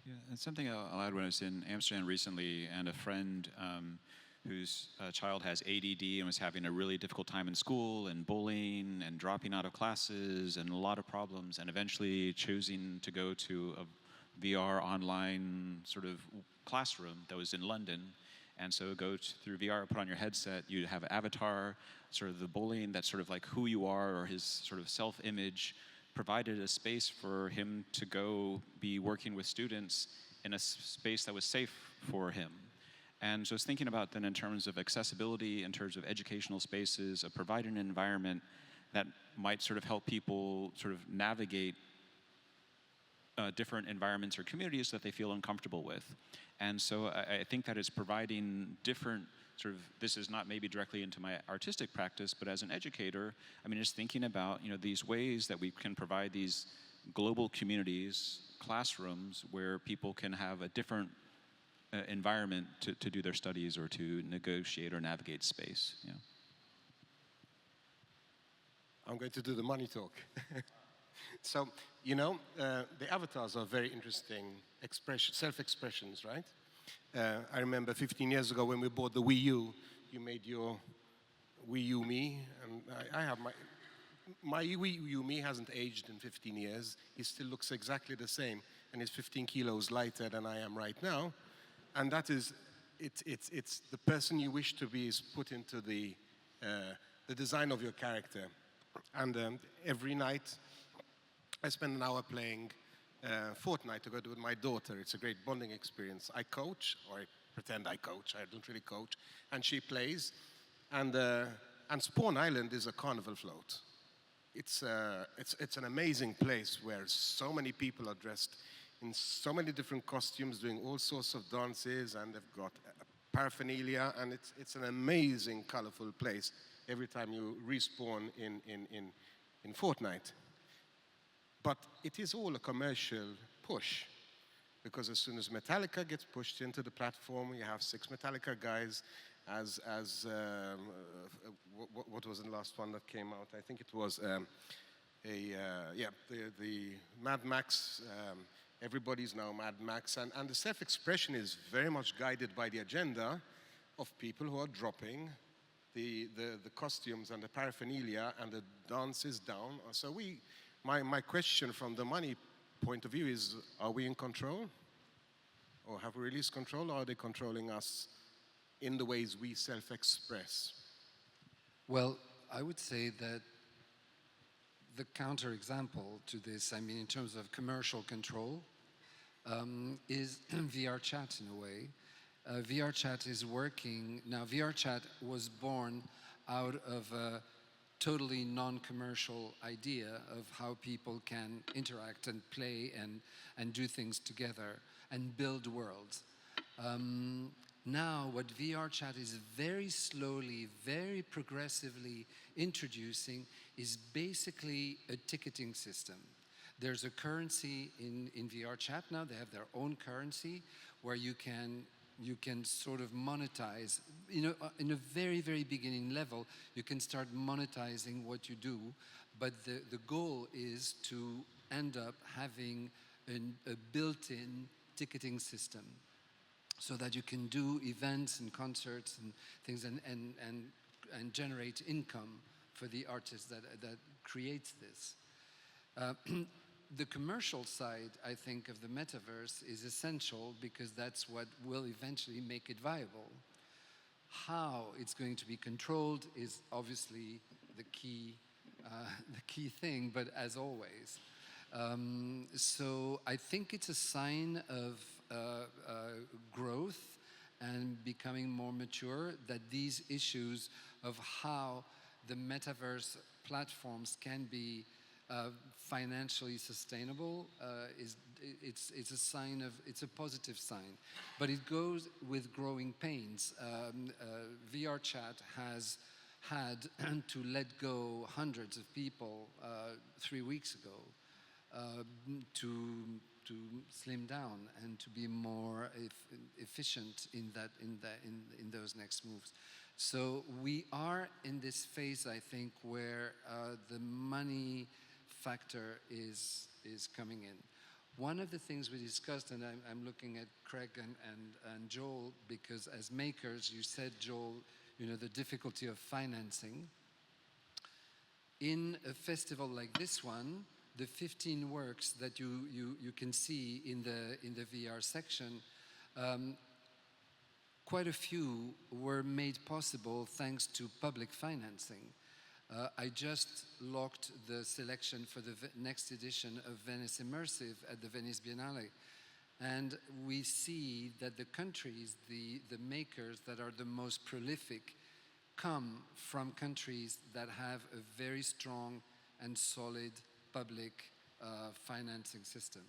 Yeah, and something I'll add, when I was in Amsterdam recently, and a friend whose child has ADD and was having a really difficult time in school, and bullying, and dropping out of classes, and a lot of problems, and eventually choosing to go to a VR online sort of classroom that was in London. And so go through VR, put on your headset, you have an avatar, sort of the bullying, that's sort of like who you are, or his sort of self-image, provided a space for him to go be working with students in a space that was safe for him. And so I was thinking about then in terms of accessibility, in terms of educational spaces, of providing an environment that might sort of help people sort of navigate different environments or communities that they feel uncomfortable with. And so I think that it's providing different sort of, this is not maybe directly into my artistic practice, but as an educator, I mean, just thinking about, you know, these ways that we can provide these global communities, classrooms, where people can have a different environment to do their studies or to negotiate or navigate space. Yeah. I'm going to do the money talk. So, you know, the avatars are very interesting self-expressions, right? I remember 15 years ago when we bought the Wii U, you made your Wii U me, and I have my Wii U me hasn't aged in 15 years. He still looks exactly the same, and he's 15 kilos lighter than I am right now. And that is, it's the person you wish to be is put into the design of your character. And every night, I spend an hour playing Fortnite together with my daughter. It's a great bonding experience. I coach, or I pretend I coach. I don't really coach. And she plays. And Spawn Island is a carnival float. It's an amazing place where so many people are dressed in so many different costumes, doing all sorts of dances, and they've got paraphernalia, and it's an amazing, colorful place every time you respawn in Fortnite. But it is all a commercial push, because as soon as Metallica gets pushed into the platform, you have 6 Metallica guys what was the last one that came out? I think it was the Mad Max. Everybody's now Mad Max, and the self-expression is very much guided by the agenda of people who are dropping the costumes and the paraphernalia and the dances down. So my question from the money point of view is, are we in control? Or have we released control, or are they controlling us in the ways we self-express? Well, I would say that the counterexample to this, I mean, in terms of commercial control, is VR chat in a way. VR chat is working. Now, VR chat was born out of a totally non-commercial idea of how people can interact and play and do things together and build worlds. Now, what VR chat is very slowly, very progressively introducing is basically a ticketing system. There's a currency in VR chat now. They have their own currency where you can sort of monetize. You know, in a very, very beginning level, you can start monetizing what you do, but the goal is to end up having a built-in ticketing system, so that you can do events and concerts and things and generate income for the artist that creates this. The commercial side, I think, of the metaverse is essential, because that's what will eventually make it viable. How it's going to be controlled is obviously the key thing, but as always. So I think it's a sign of growth and becoming more mature, that these issues of how the metaverse platforms can be financially sustainable it's a sign of, it's a positive sign, but it goes with growing pains. VR chat has had to let go hundreds of people 3 weeks ago to slim down and to be more efficient in those next moves. So we are in this phase, I think, where the money factor is coming in. One of the things we discussed, and I'm looking at Craig and Joel, because as makers, you said, Joel, you know, the difficulty of financing. In a festival like this one, the 15 works that you can see in the VR section, quite a few were made possible thanks to public financing. I just locked the selection for the next edition of Venice Immersive at the Venice Biennale. And we see that the countries, the makers that are the most prolific come from countries that have a very strong and solid public financing system.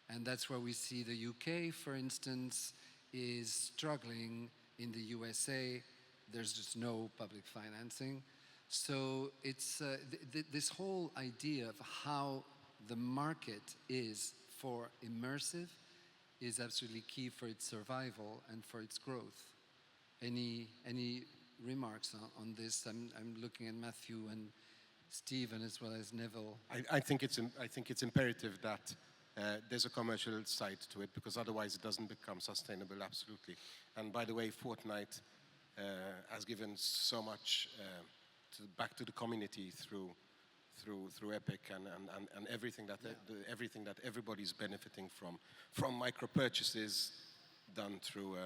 And that's where we see the UK, for instance, is struggling. In the USA, there's just no public financing. So it's this whole idea of how the market is for immersive is absolutely key for its survival and for its growth. Any remarks on this? I'm looking at Matthew and Stephen as well as Neville. I think it's imperative that there's a commercial side to it, because otherwise it doesn't become sustainable, absolutely. And by the way, Fortnite has given so much back to the community through Epic and everything that everything that everybody's benefiting from micro purchases done through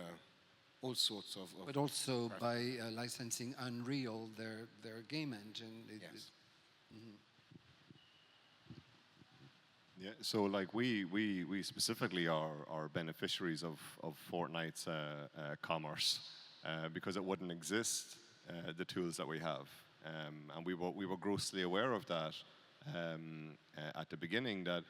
all sorts of but also by licensing Unreal, their game engine. Yes. Yeah, so like we specifically are beneficiaries of Fortnite's commerce because it wouldn't exist, the tools that we have. And we were grossly aware of that at the beginning, that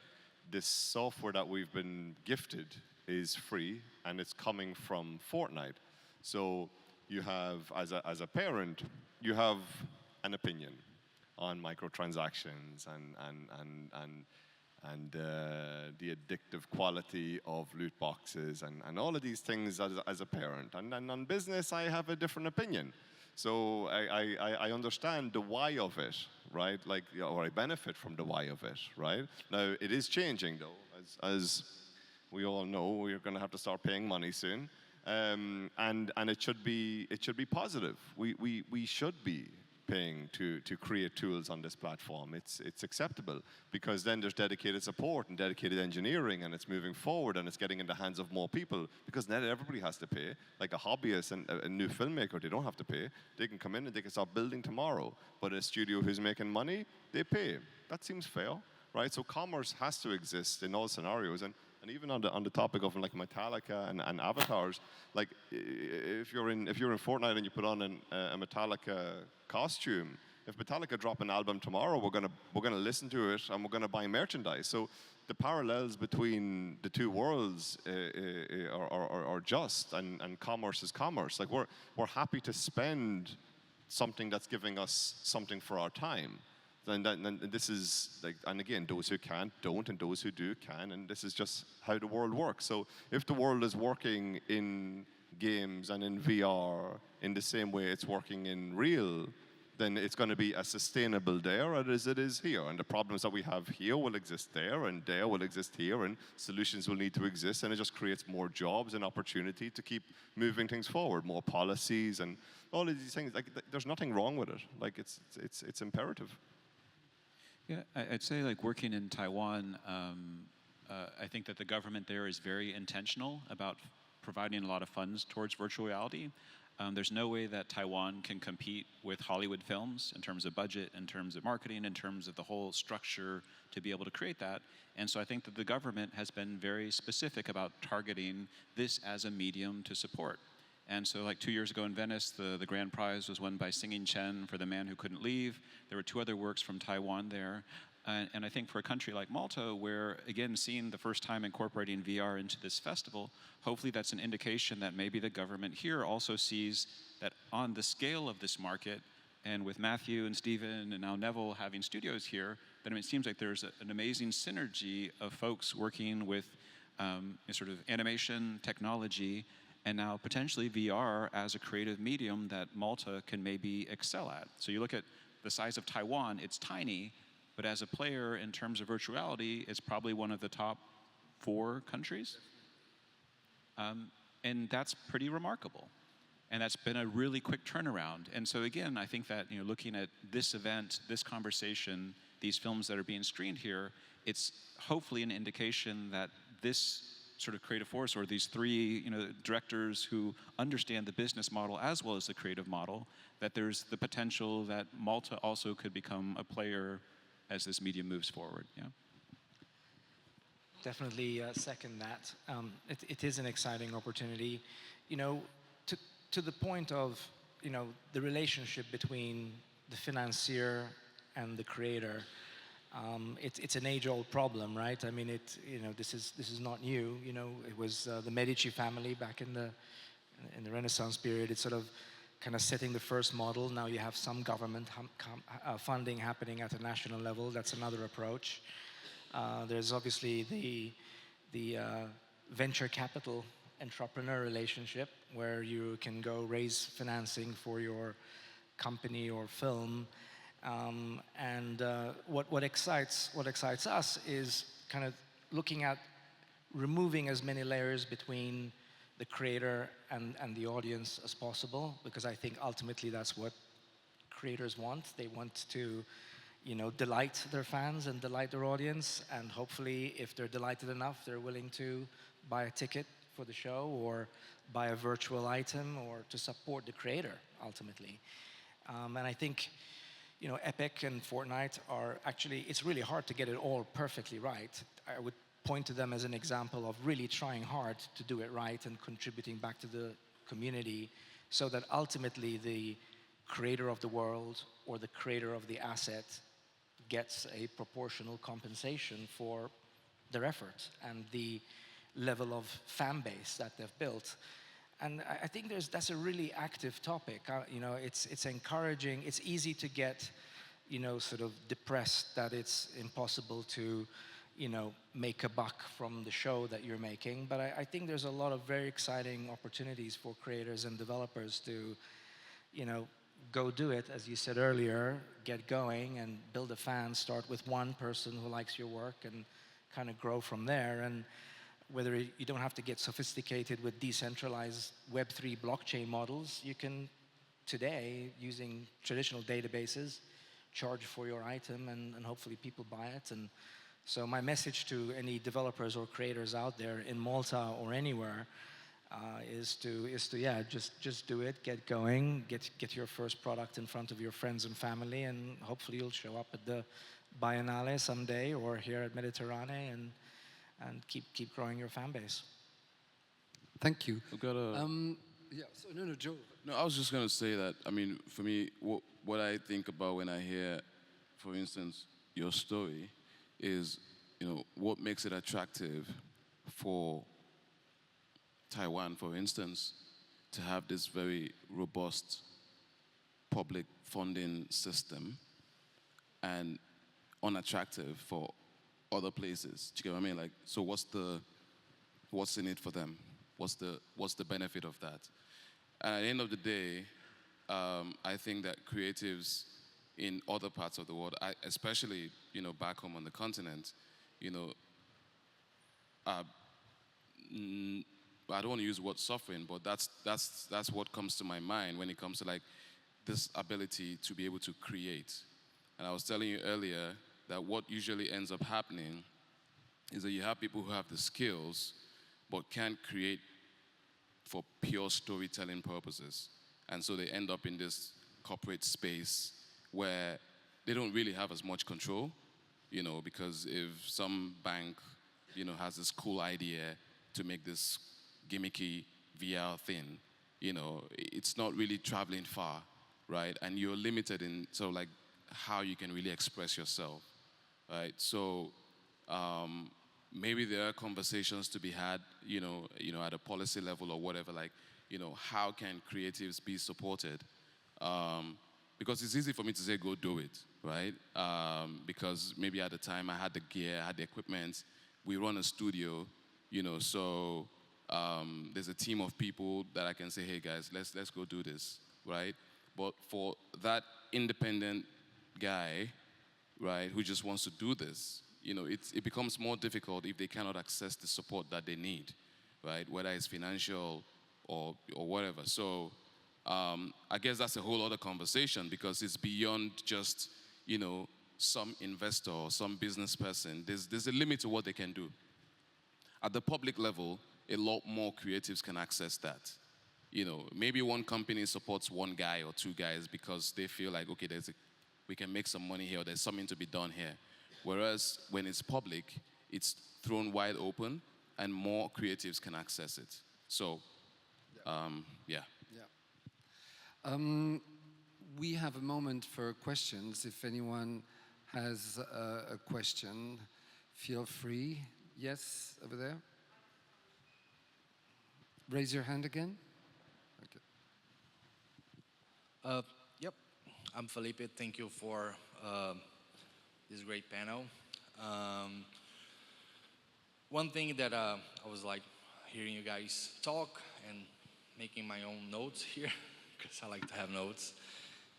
this software that we've been gifted is free and it's coming from Fortnite. So you have, as a parent, you have an opinion on microtransactions and the addictive quality of loot boxes and all of these things as a parent. And on business, I have a different opinion. So I understand the why of it, right? Like, or I benefit from the why of it, right? Now, it is changing, though. As we all know, we're going to have to start paying money soon. And it should be positive. We should be paying to create tools on this platform. It's acceptable, because then there's dedicated support and dedicated engineering, and it's moving forward and it's getting in the hands of more people, because not everybody has to pay. Like a hobbyist and a new filmmaker, they don't have to pay. They can come in and they can start building tomorrow. But a studio who's making money, they pay. That seems fair, right? So commerce has to exist in all scenarios. And even on the topic of like Metallica and avatars, like if you're in Fortnite and you put on a Metallica costume, if Metallica drop an album tomorrow, we're gonna listen to it and we're gonna buy merchandise. So the parallels between the two worlds are just, and commerce is commerce. Like we're happy to spend something that's giving us something for our time. And this is like, and again, those who can't don't, and those who do can, and this is just how the world works. So if the world is working in games and in VR in the same way it's working in real, then it's going to be as sustainable there as it is here. And the problems that we have here will exist there, and there will exist here, and solutions will need to exist, and it just creates more jobs and opportunity to keep moving things forward, more policies and all of these things. Like, there's nothing wrong with it. Like, it's imperative. Yeah, I'd say like working in Taiwan, I think that the government there is very intentional about providing a lot of funds towards virtual reality. There's no way that Taiwan can compete with Hollywood films in terms of budget, in terms of marketing, in terms of the whole structure to be able to create that. And so I think that the government has been very specific about targeting this as a medium to support. And so like 2 years ago in Venice, the grand prize was won by Singing Chen for The Man Who Couldn't Leave. There were 2 other works from Taiwan there. And I think for a country like Malta, where, again, seeing the first time incorporating VR into this festival, hopefully that's an indication that maybe the government here also sees that on the scale of this market, and with Matthew and Stephen and now Neville having studios here, that it seems like there's an amazing synergy of folks working with sort of animation, technology, and now potentially VR as a creative medium that Malta can maybe excel at. So you look at the size of Taiwan, it's tiny, but as a player in terms of virtuality, it's probably one of the top 4 countries. And that's pretty remarkable. And that's been a really quick turnaround. And so again, I think that looking at this event, this conversation, these films that are being screened here, it's hopefully an indication that this sort of creative force, or these 3 directors who understand the business model as well as the creative model, that there's the potential that Malta also could become a player as this medium moves forward. Yeah. Definitely second that. It is an exciting opportunity, to the point of, the relationship between the financier and the creator. It's an age-old problem, right? I mean, this is not new. It was the Medici family back in the Renaissance period. It's sort of kind of setting the first model. Now you have some government funding happening at a national level. That's another approach. There's obviously the venture capital entrepreneur relationship, where you can go raise financing for your company or film. What excites us is kind of looking at removing as many layers between the creator and the audience as possible, because I think ultimately that's what creators want. They want to delight their fans and delight their audience, and hopefully if they're delighted enough, they're willing to buy a ticket for the show or buy a virtual item or to support the creator ultimately. And I think Epic and Fortnite are actually, it's really hard to get it all perfectly right. I would point to them as an example of really trying hard to do it right and contributing back to the community, so that ultimately the creator of the world or the creator of the asset gets a proportional compensation for their effort and the level of fan base that they've built. And I think that's a really active topic. It's encouraging. It's easy to get, sort of depressed that it's impossible to, make a buck from the show that you're making. But I think there's a lot of very exciting opportunities for creators and developers to, go do it, as you said earlier, get going and build a fan. Start with one person who likes your work and kind of grow from there. And whether you don't have to get sophisticated with decentralized Web3 blockchain models, you can today, using traditional databases, charge for your item and hopefully people buy it. And so my message to any developers or creators out there in Malta or anywhere is to just do it, get going, get your first product in front of your friends and family, and hopefully you'll show up at the Biennale someday or here at Mediterranean and keep growing your fan base. Thank you. We've got a... Yeah, so no, Joe. No, I was just going to say that, I mean, for me, what I think about when I hear, for instance, your story is, what makes it attractive for Taiwan, for instance, to have this very robust public funding system and unattractive for other places. Do you get what I mean? Like, so what's in it for them? What's the benefit of that? And at the end of the day, I think that creatives in other parts of the world, especially back home on the continent, I don't want to use the word suffering, but that's what comes to my mind when it comes to like this ability to be able to create. And I was telling you earlier that what usually ends up happening is that you have people who have the skills but can't create for pure storytelling purposes. And so they end up in this corporate space where they don't really have as much control, because if some bank, has this cool idea to make this gimmicky VR thing, it's not really traveling far, right? And you're limited in sort of like how you can really express yourself, right? So maybe there are conversations to be had, at a policy level or whatever, like, how can creatives be supported? because it's easy for me to say, go do it, right? Because maybe at the time I had the gear, I had the equipment. We run a studio, so there's a team of people that I can say, hey guys, let's go do this, right? But for that independent guy, right, who just wants to do this, it becomes more difficult if they cannot access the support that they need, right? Whether it's financial or whatever. So I guess that's a whole other conversation, because it's beyond just, some investor or some business person. There's a limit to what they can do. At the public level, a lot more creatives can access that. Maybe one company supports one guy or two guys because they feel like, okay, we can make some money here, or there's something to be done here. Whereas when it's public, it's thrown wide open and more creatives can access it. So, yeah. We have a moment for questions. If anyone has a question, feel free. Yes, over there. Raise your hand again. Okay. Yep, I'm Felipe. Thank you for this great panel. One thing that I was like hearing you guys talk and making my own notes here, because I like to have notes.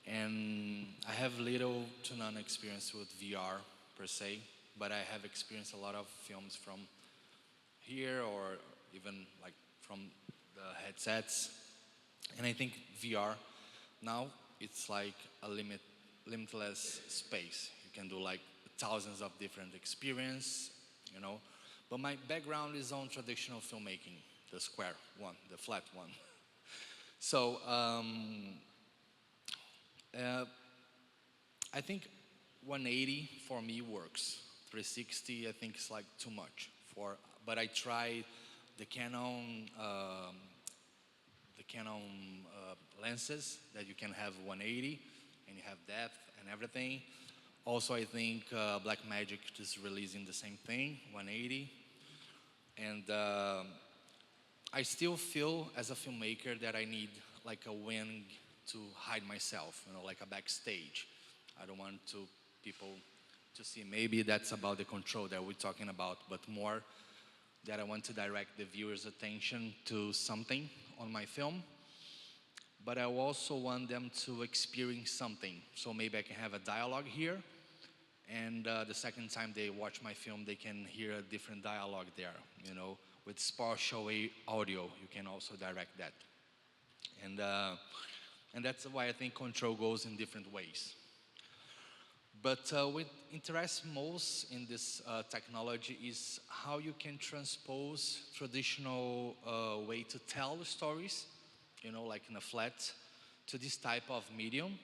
And I have little to none experience with VR per se, but I have experienced a lot of films from here or even like from the headsets. And I think VR now it's like a limitless space. You can do like thousands of different experiences, But my background is on traditional filmmaking, the square one, the flat one. So I think 180 for me works. 360 I think is like too much but I tried the Canon lenses that you can have 180 and you have depth and everything. Also I think Blackmagic is releasing the same thing, 180. And I still feel as a filmmaker that I need like a wing to hide myself, like a backstage. I don't want people to see. Maybe that's about the control that we're talking about, but more that I want to direct the viewer's attention to something on my film. But I also want them to experience something. So maybe I can have a dialogue here, and the second time they watch my film, they can hear a different dialogue there. With spatial audio, you can also direct that. And that's why I think control goes in different ways. But what interests most in this technology is how you can transpose traditional way to tell stories, like in a flat, to this type of medium.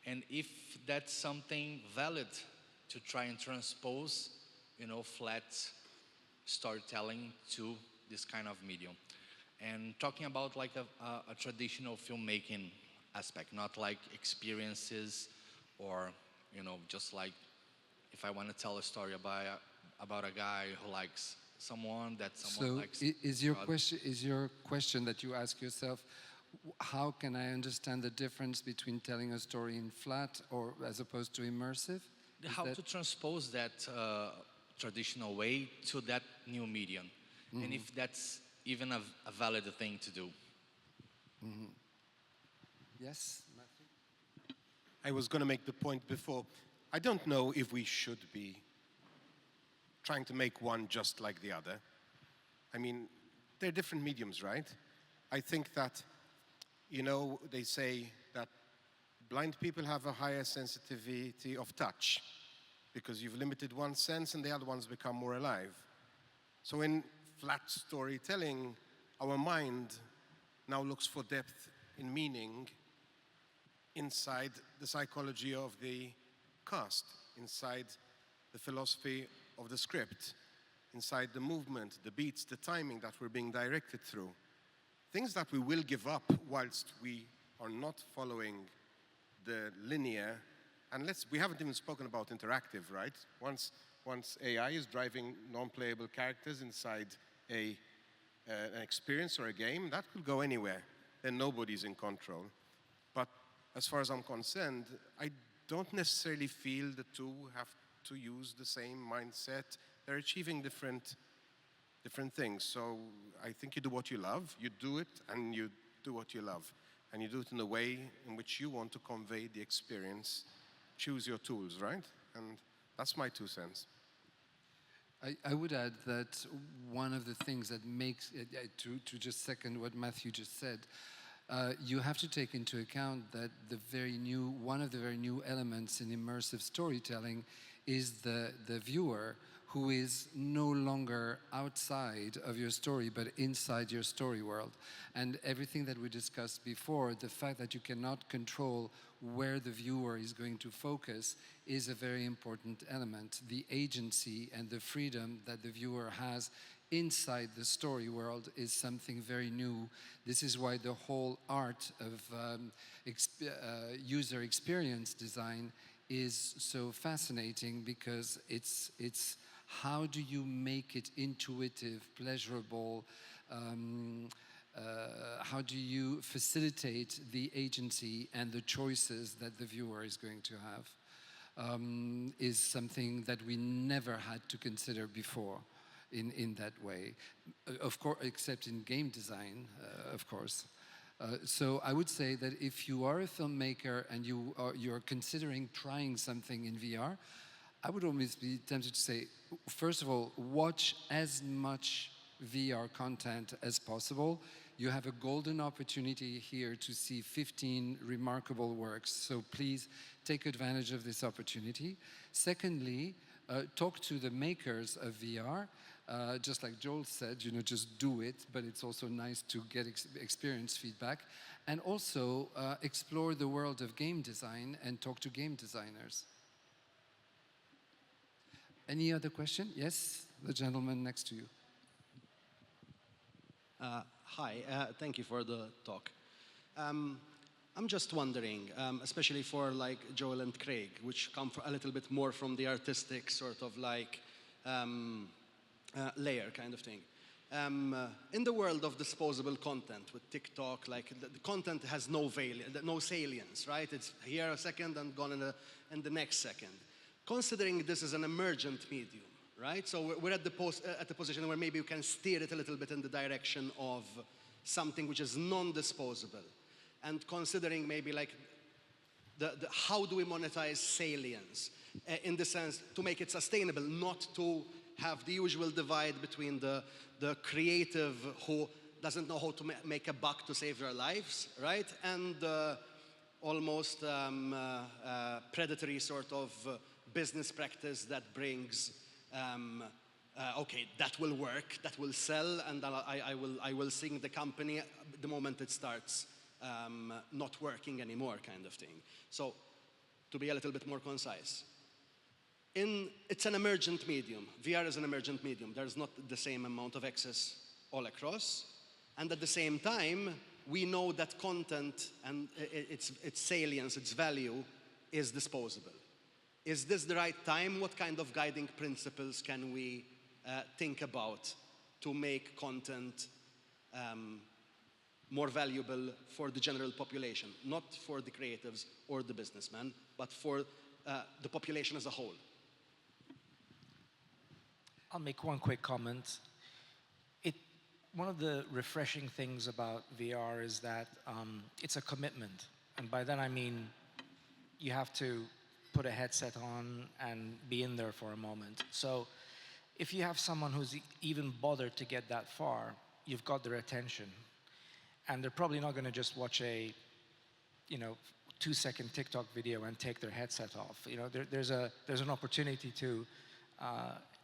And if that's something valid to try and transpose, flat storytelling to this kind of medium. And talking about like a traditional filmmaking aspect, not like experiences or, just like if I want to tell a story about a guy who likes someone that someone likes. So is your question that you ask yourself, how can I understand the difference between telling a story in flat or as opposed to immersive? How to transpose that traditional way to that new medium, and if that's even a valid thing to do. Yes, Matthew? I was going to make the point before. I don't know if we should be trying to make one just like the other. I mean, they're different mediums, right? I think that, they say that blind people have a higher sensitivity of touch because you've limited one sense and the other ones become more alive. So in flat storytelling, our mind now looks for depth in meaning inside the psychology of the cast, inside the philosophy of the script, inside the movement, the beats, the timing that we're being directed through. Things that we will give up whilst we are not following the linear, and we haven't even spoken about interactive, right? Once AI is driving non-playable characters inside an experience or a game, that could go anywhere, then nobody's in control. But as far as I'm concerned, I don't necessarily feel the two have to use the same mindset. They're achieving different things. So I think you do what you love, you do it, and you do what you love. And you do it in a way in which you want to convey the experience. Choose your tools, right? And that's my 2 cents. I would add that one of the things that makes, to just second what Matthew just said, you have to take into account that one of the very new elements in immersive storytelling is the viewer, who is no longer outside of your story, but inside your story world. And everything that we discussed before, the fact that you cannot control where the viewer is going to focus is a very important element. The agency and the freedom that the viewer has inside the story world is something very new. This is why the whole art of user experience design is so fascinating, because it's how do you make it intuitive, pleasurable? How do you facilitate the agency and the choices that the viewer is going to have? Is something that we never had to consider before in that way, of course, except in game design, of course. So I would say that if you are a filmmaker and you're considering trying something in VR, I would almost be tempted to say, first of all, watch as much VR content as possible. You have a golden opportunity here to see 15 remarkable works, so please take advantage of this opportunity. Secondly, talk to the makers of VR. Just like Joel said, just do it, but it's also nice to get experience feedback. And also explore the world of game design and talk to game designers. Any other question? Yes, the gentleman next to you. Hi, thank you for the talk. I'm just wondering, especially for like Joel and Craig, which come a little bit more from the artistic sort of like layer kind of thing. In the world of disposable content with TikTok, like the content has no salience, right? It's here a second and gone in the next second. Considering this is an emergent medium, right? So we're at the position where maybe you can steer it a little bit in the direction of something which is non-disposable. And considering maybe like how do we monetize salience in the sense to make it sustainable, not to have the usual divide between the creative who doesn't know how to make a buck to save their lives, right? And almost predatory sort of business practice that brings, okay, that will work, that will sell, and I will sing the company the moment it starts not working anymore, kind of thing. So, to be a little bit more concise, it's an emergent medium. VR is an emergent medium. There's not the same amount of access all across, and at the same time, we know that content and its salience, its value, is disposable. Is this the right time? What kind of guiding principles can we think about to make content more valuable for the general population? Not for the creatives or the businessmen, but for the population as a whole. I'll make one quick comment. One of the refreshing things about VR is that it's a commitment. And by that I mean you have to put a headset on and be in there for a moment. So if you have someone who's even bothered to get that far, you've got their attention. And they're probably not going to just watch a 2-second TikTok video and take their headset off. There's an opportunity to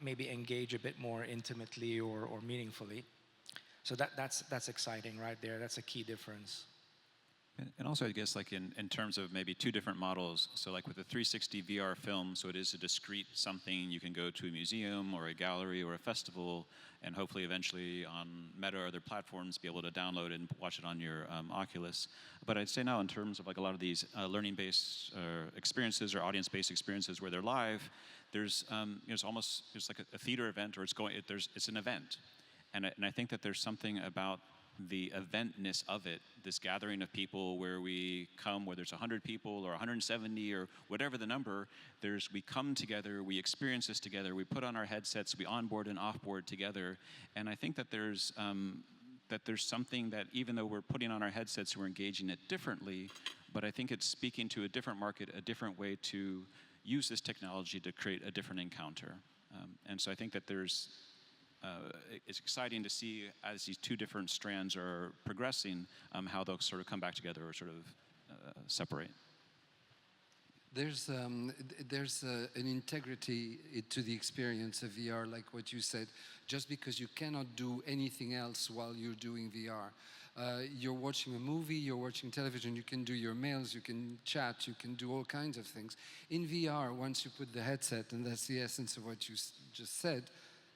maybe engage a bit more intimately or meaningfully. So that's exciting right there. That's a key difference. And also, I guess, like in terms of maybe two different models. So like with the 360 VR film, so it is a discrete something you can go to a museum or a gallery or a festival, and hopefully eventually on Meta or other platforms be able to download and watch it on your Oculus. But I'd say now in terms of like a lot of these learning-based experiences or audience-based experiences where they're live, there's like a theater event, or it's an event. And I think that there's something about the eventness of it, this gathering of people where we come, whether it's 100 people or 170 or whatever the number, we come together, we experience this together, we put on our headsets, we onboard and offboard together, and I think that there's something that even though we're putting on our headsets, we're engaging it differently, but I think it's speaking to a different market, a different way to use this technology to create a different encounter. And so I think that it's exciting to see as these two different strands are progressing, how they'll sort of come back together or sort of separate. There's an integrity to the experience of VR, like what you said, just because you cannot do anything else while you're doing VR. You're watching a movie, you're watching television, you can do your mails, you can chat, you can do all kinds of things. In VR, once you put the headset, and that's the essence of what you just said,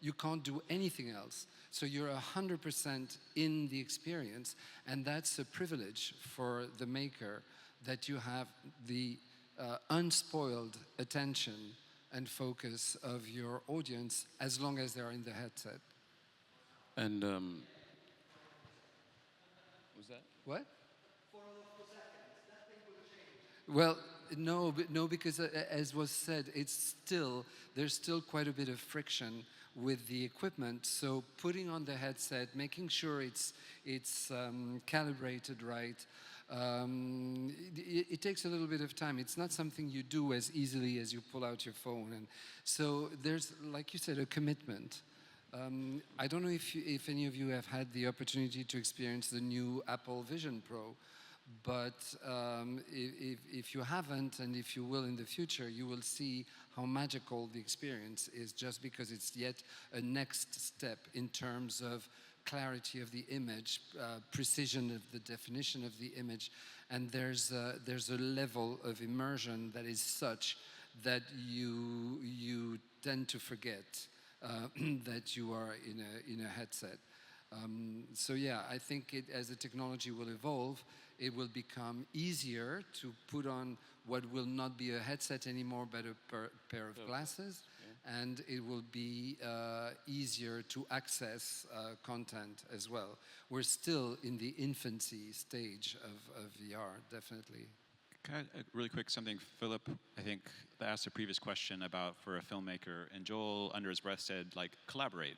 you can't do anything else. So you're 100% in the experience, and that's a privilege for the maker, that you have the unspoiled attention and focus of your audience as long as they're in the headset. And was that? What? Well, no, because as was said, there's still quite a bit of friction with the equipment. So putting on the headset, making sure it's calibrated right. It takes a little bit of time. It's not something you do as easily as you pull out your phone. And so there's, like you said, a commitment. I don't know if any of you have had the opportunity to experience the new Apple Vision Pro, but if you haven't, and if you will in the future, you will see how magical the experience is, just because it's yet a next step in terms of clarity of the image, precision of the definition of the image, and there's a level of immersion that is such that you tend to forget that you are in a headset. So yeah, I think as the technology will evolve, it will become easier to put on what will not be a headset anymore, but a pair of glasses. And it will be easier to access content as well. We're still in the infancy stage of VR, definitely. Can I, really quick, something Philip, I think, asked a previous question about for a filmmaker, and Joel, under his breath, said, like, collaborate.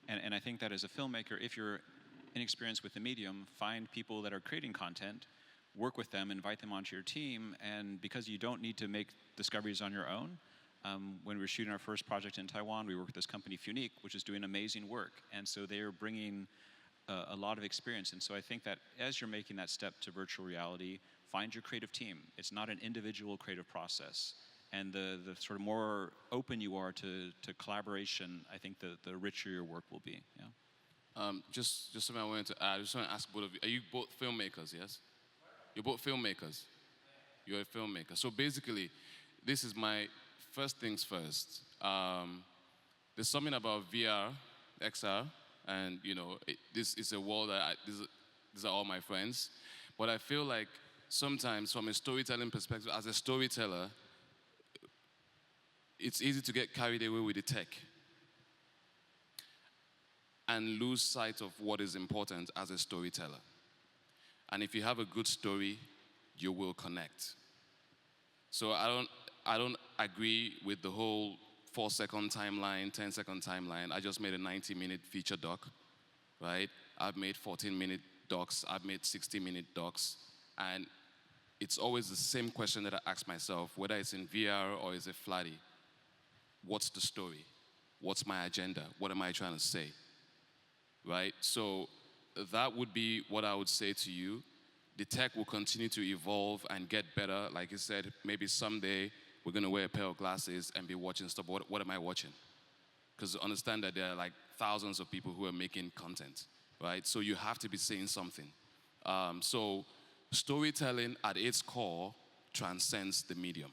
And I think that as a filmmaker, if you're inexperienced with the medium, find people that are creating content, work with them, invite them onto your team, and because you don't need to make discoveries on your own, when we were shooting our first project in Taiwan, we worked with this company, Funique, which is doing amazing work. And so they are bringing a lot of experience. And so I think that as you're making that step to virtual reality, find your creative team. It's not an individual creative process. And the sort of more open you are to collaboration, I think the richer your work will be. Yeah. Just something I wanted to add. I just want to ask both of you. Are you both filmmakers, yes? You're both filmmakers. You're a filmmaker. So basically, this is my first things first. There's something about VR, XR, and this is a world that these are all my friends. But I feel like sometimes, from a storytelling perspective, as a storyteller, it's easy to get carried away with the tech and lose sight of what is important as a storyteller. And if you have a good story, you will connect. So I don't agree with the whole 4-second timeline, 10-second timeline. I just made a 90-minute feature doc, right? I've made 14-minute docs. I've made 60-minute docs. And it's always the same question that I ask myself, whether it's in VR or is it flatty. What's the story? What's my agenda? What am I trying to say? Right? So that would be what I would say to you. The tech will continue to evolve and get better. Like you said, maybe someday we're going to wear a pair of glasses and be watching stuff. What am I watching? Because understand that there are like thousands of people who are making content, right? So you have to be saying something. So storytelling at its core transcends the medium.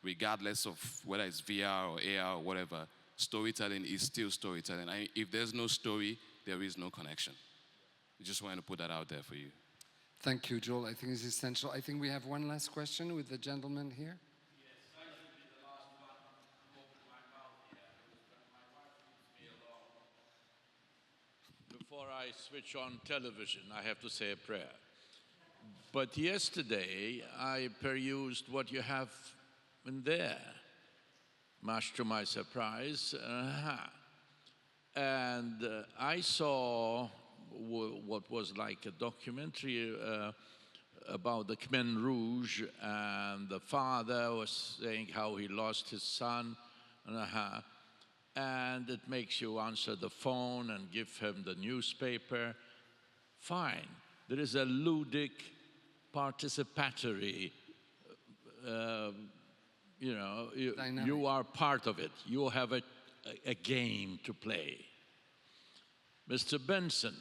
Regardless of whether it's VR or AR or whatever, storytelling is still storytelling. If there's no story, there is no connection. I just wanted to put that out there for you. Thank you, Joel. I think it's essential. I think we have one last question with the gentleman here. before I switch on television, I have to say a prayer. But yesterday, I perused what you have in there, much to my surprise. And I saw what was like a documentary about the Khmer Rouge, and the father was saying how he lost his son. And it makes you answer the phone and give him the newspaper. Fine. There is a ludic, participatory, you are part of it. You have a game to play. Mr. Benson,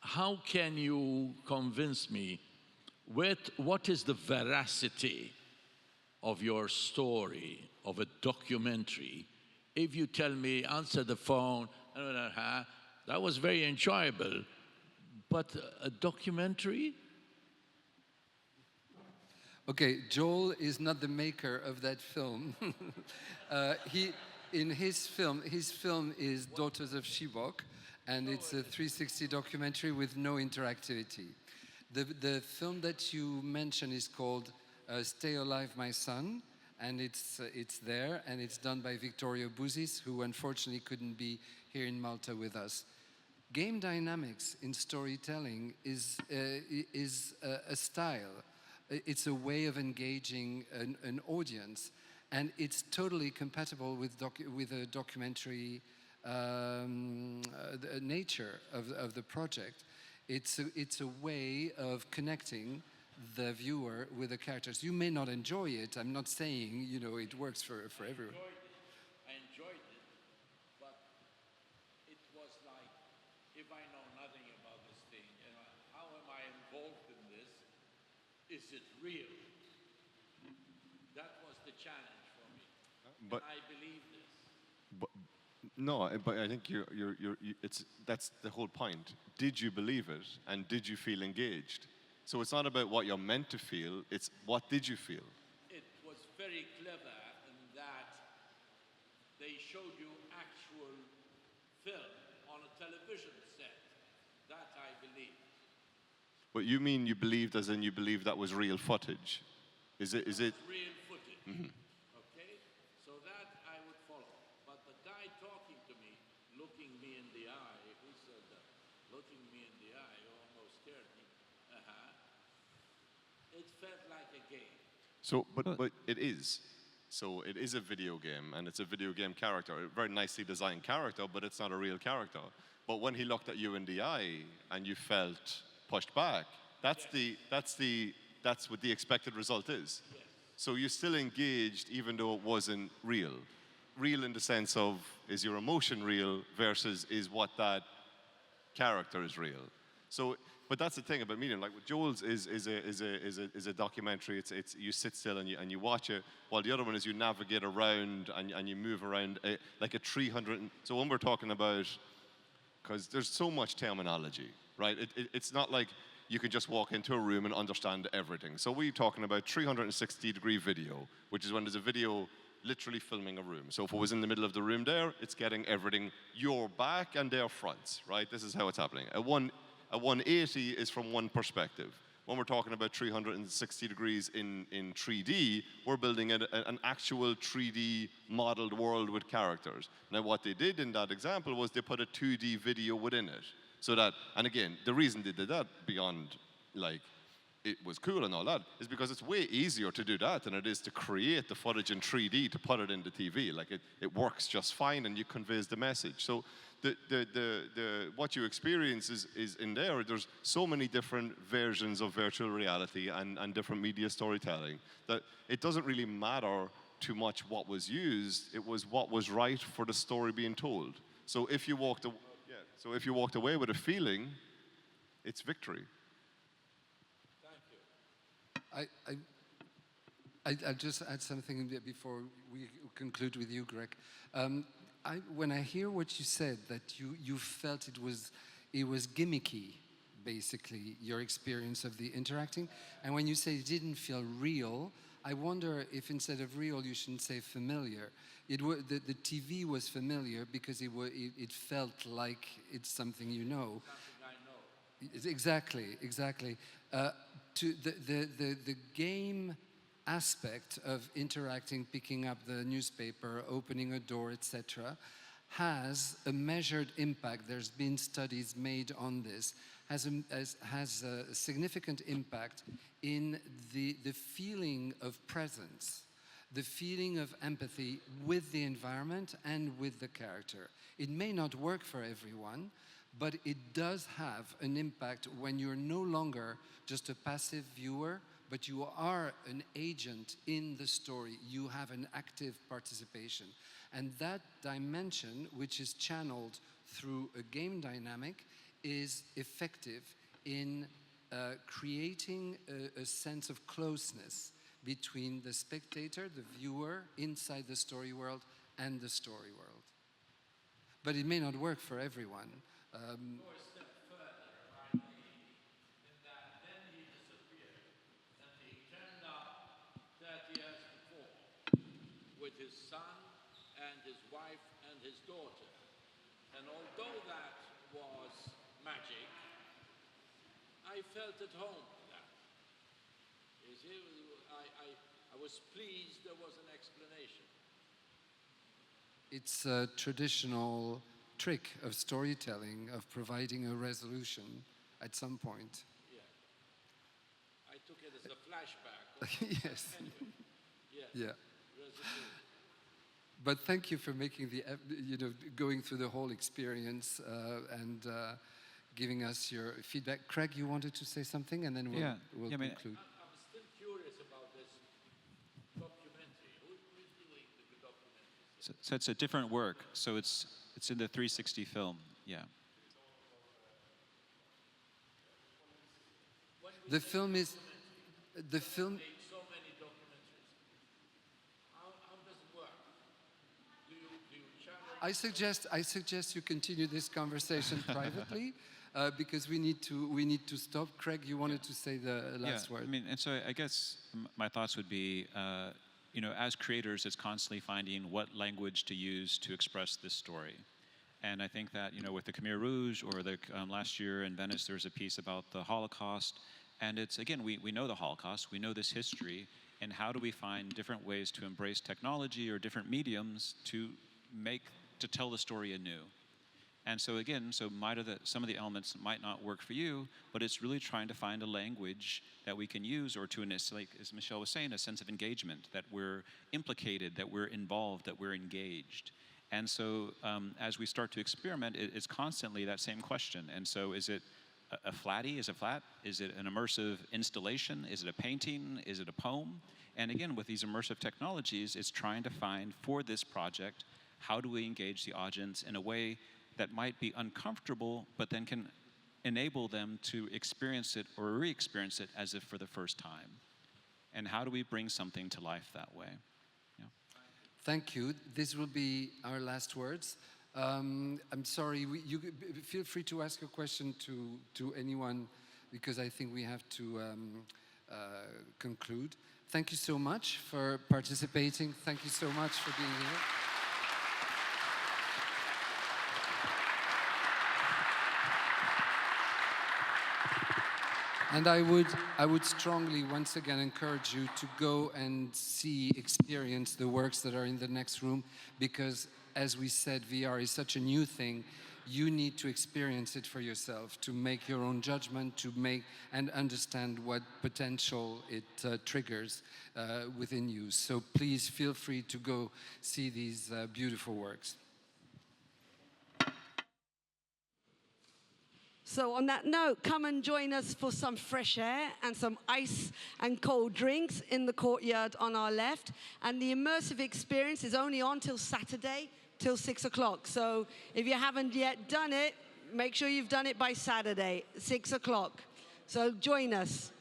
how can you convince me what is the veracity of your story, of a documentary, if you tell me, answer the phone, that was very enjoyable, but a documentary? Okay, Joel is not the maker of that film. His film is Daughters of Shibok, and it's a 360 documentary with no interactivity. The film that you mentioned is called Stay Alive, My Son, and it's there, and it's done by Victoria Bouzis, who unfortunately couldn't be here in Malta with us. Game dynamics in storytelling is a style. It's a way of engaging an audience, and it's totally compatible with a documentary nature of the project. It's a way of connecting the viewer with the characters. You may not enjoy it. I'm not saying it works for everyone. I enjoyed it, but it was like, if I know nothing about this thing, how am I involved in this? Is it real? That was the challenge for me. But and I believe this. But I think that's the whole point. Did you believe it, and did you feel engaged? So it's not about what you're meant to feel, it's what did you feel? It was very clever in that they showed you actual film on a television set. That I believe. But you mean you believed as in you believed that was real footage? Is it? Real footage. Mm-hmm. Okay? So that I would follow. But the guy talking to me, looking me in the eye, who said that? Looking me in the eye almost scared me. It felt like a game. So, but it is. So it is a video game, and it's a video game character, a very nicely designed character, but it's not a real character. But when he looked at you in the eye and you felt pushed back, that's what the expected result is. Yes. So you're still engaged even though it wasn't real. Real in the sense of, is your emotion real versus is what that character is real. So, but that's the thing about medium. Like with Joel's is a documentary. It's you sit still and you watch it. While the other one is you navigate around and you move around like a 300. So when we're talking about, because there's so much terminology, right? It's not like you can just walk into a room and understand everything. So we're talking about 360-degree video, which is when there's a video literally filming a room. So if it was in the middle of the room there, it's getting everything your back and their fronts, right? This is how it's happening. A 180 is from one perspective. When we're talking about 360 degrees in 3D, we're building an actual 3D modeled world with characters. Now what they did in that example was they put a 2D video within it. So that, and again, the reason they did that beyond like it was cool and all that is because it's way easier to do that than it is to create the footage in 3D to put it into TV. Like it works just fine and you conveys the message. So what you experience is in there. There's so many different versions of virtual reality and different media storytelling that it doesn't really matter too much what was used. It was what was right for the story being told. So if you walked away with a feeling, it's victory. I'll just add something before we conclude with you, Greg. When I hear what you said, that you felt it was gimmicky, basically, your experience of the interacting, and when you say it didn't feel real, I wonder if instead of real, you shouldn't say familiar. The TV was familiar because it felt like it's something you know. Exactly, exactly. To the game aspect of interacting, picking up the newspaper, opening a door, etc., has a measured impact. There's been studies made on this. Has a significant impact in the feeling of presence, the feeling of empathy with the environment and with the character. It may not work for everyone, but it does have an impact when you're no longer just a passive viewer, but you are an agent in the story. You have an active participation. And that dimension, which is channeled through a game dynamic, is effective in creating a sense of closeness between the spectator, the viewer, inside the story world, and the story world. But it may not work for everyone. Go a step further, in that then he disappeared, and he turned up 30 years before with his son and his wife and his daughter. And although that was magic, I felt at home with that. You see, I was pleased there was an explanation. It's a traditional trick of storytelling, of providing a resolution at some point. Yeah. I took it as a flashback. Yes. Anyway. Yeah. Resolution. But thank you for making going through the whole experience and giving us your feedback. Craig, you wanted to say something, and then we'll conclude. I'm still curious about this documentary. Who is doing the documentary? So it's a different work. So it's in the 360 film. Yeah. The film is Make so many documentaries. How does it work? Do you channel? I suggest you continue this conversation privately because we need to stop. Craig, you wanted to say the last word. I mean, and so I guess my thoughts would be, as creators, it's constantly finding what language to use to express this story. And I think that, with the Khmer Rouge or the last year in Venice, there's a piece about the Holocaust. And it's, again, we know the Holocaust, we know this history, and how do we find different ways to embrace technology or different mediums to tell the story anew? And so again, some of the elements might not work for you, but it's really trying to find a language that we can use, or to, like as Michelle was saying, a sense of engagement, that we're implicated, that we're involved, that we're engaged. And so as we start to experiment, it's constantly that same question. And so is it a flatty? Is it flat? Is it an immersive installation? Is it a painting? Is it a poem? And again, with these immersive technologies, it's trying to find, for this project, how do we engage the audience in a way that might be uncomfortable, but then can enable them to experience it or re-experience it as if for the first time? And how do we bring something to life that way? Thank you. This will be our last words. I'm sorry, you feel free to ask a question to anyone, because I think we have to conclude. Thank you so much for participating. Thank you so much for being here. And I would strongly once again encourage you to go and experience the works that are in the next room, because as we said, VR is such a new thing. You need to experience it for yourself, to make your own judgment, to make and understand what potential it triggers within you. So please feel free to go see these beautiful works. So on that note, come and join us for some fresh air and some ice and cold drinks in the courtyard on our left. And the immersive experience is only on till Saturday, till 6 o'clock. So if you haven't yet done it, make sure you've done it by Saturday, 6 o'clock. So join us.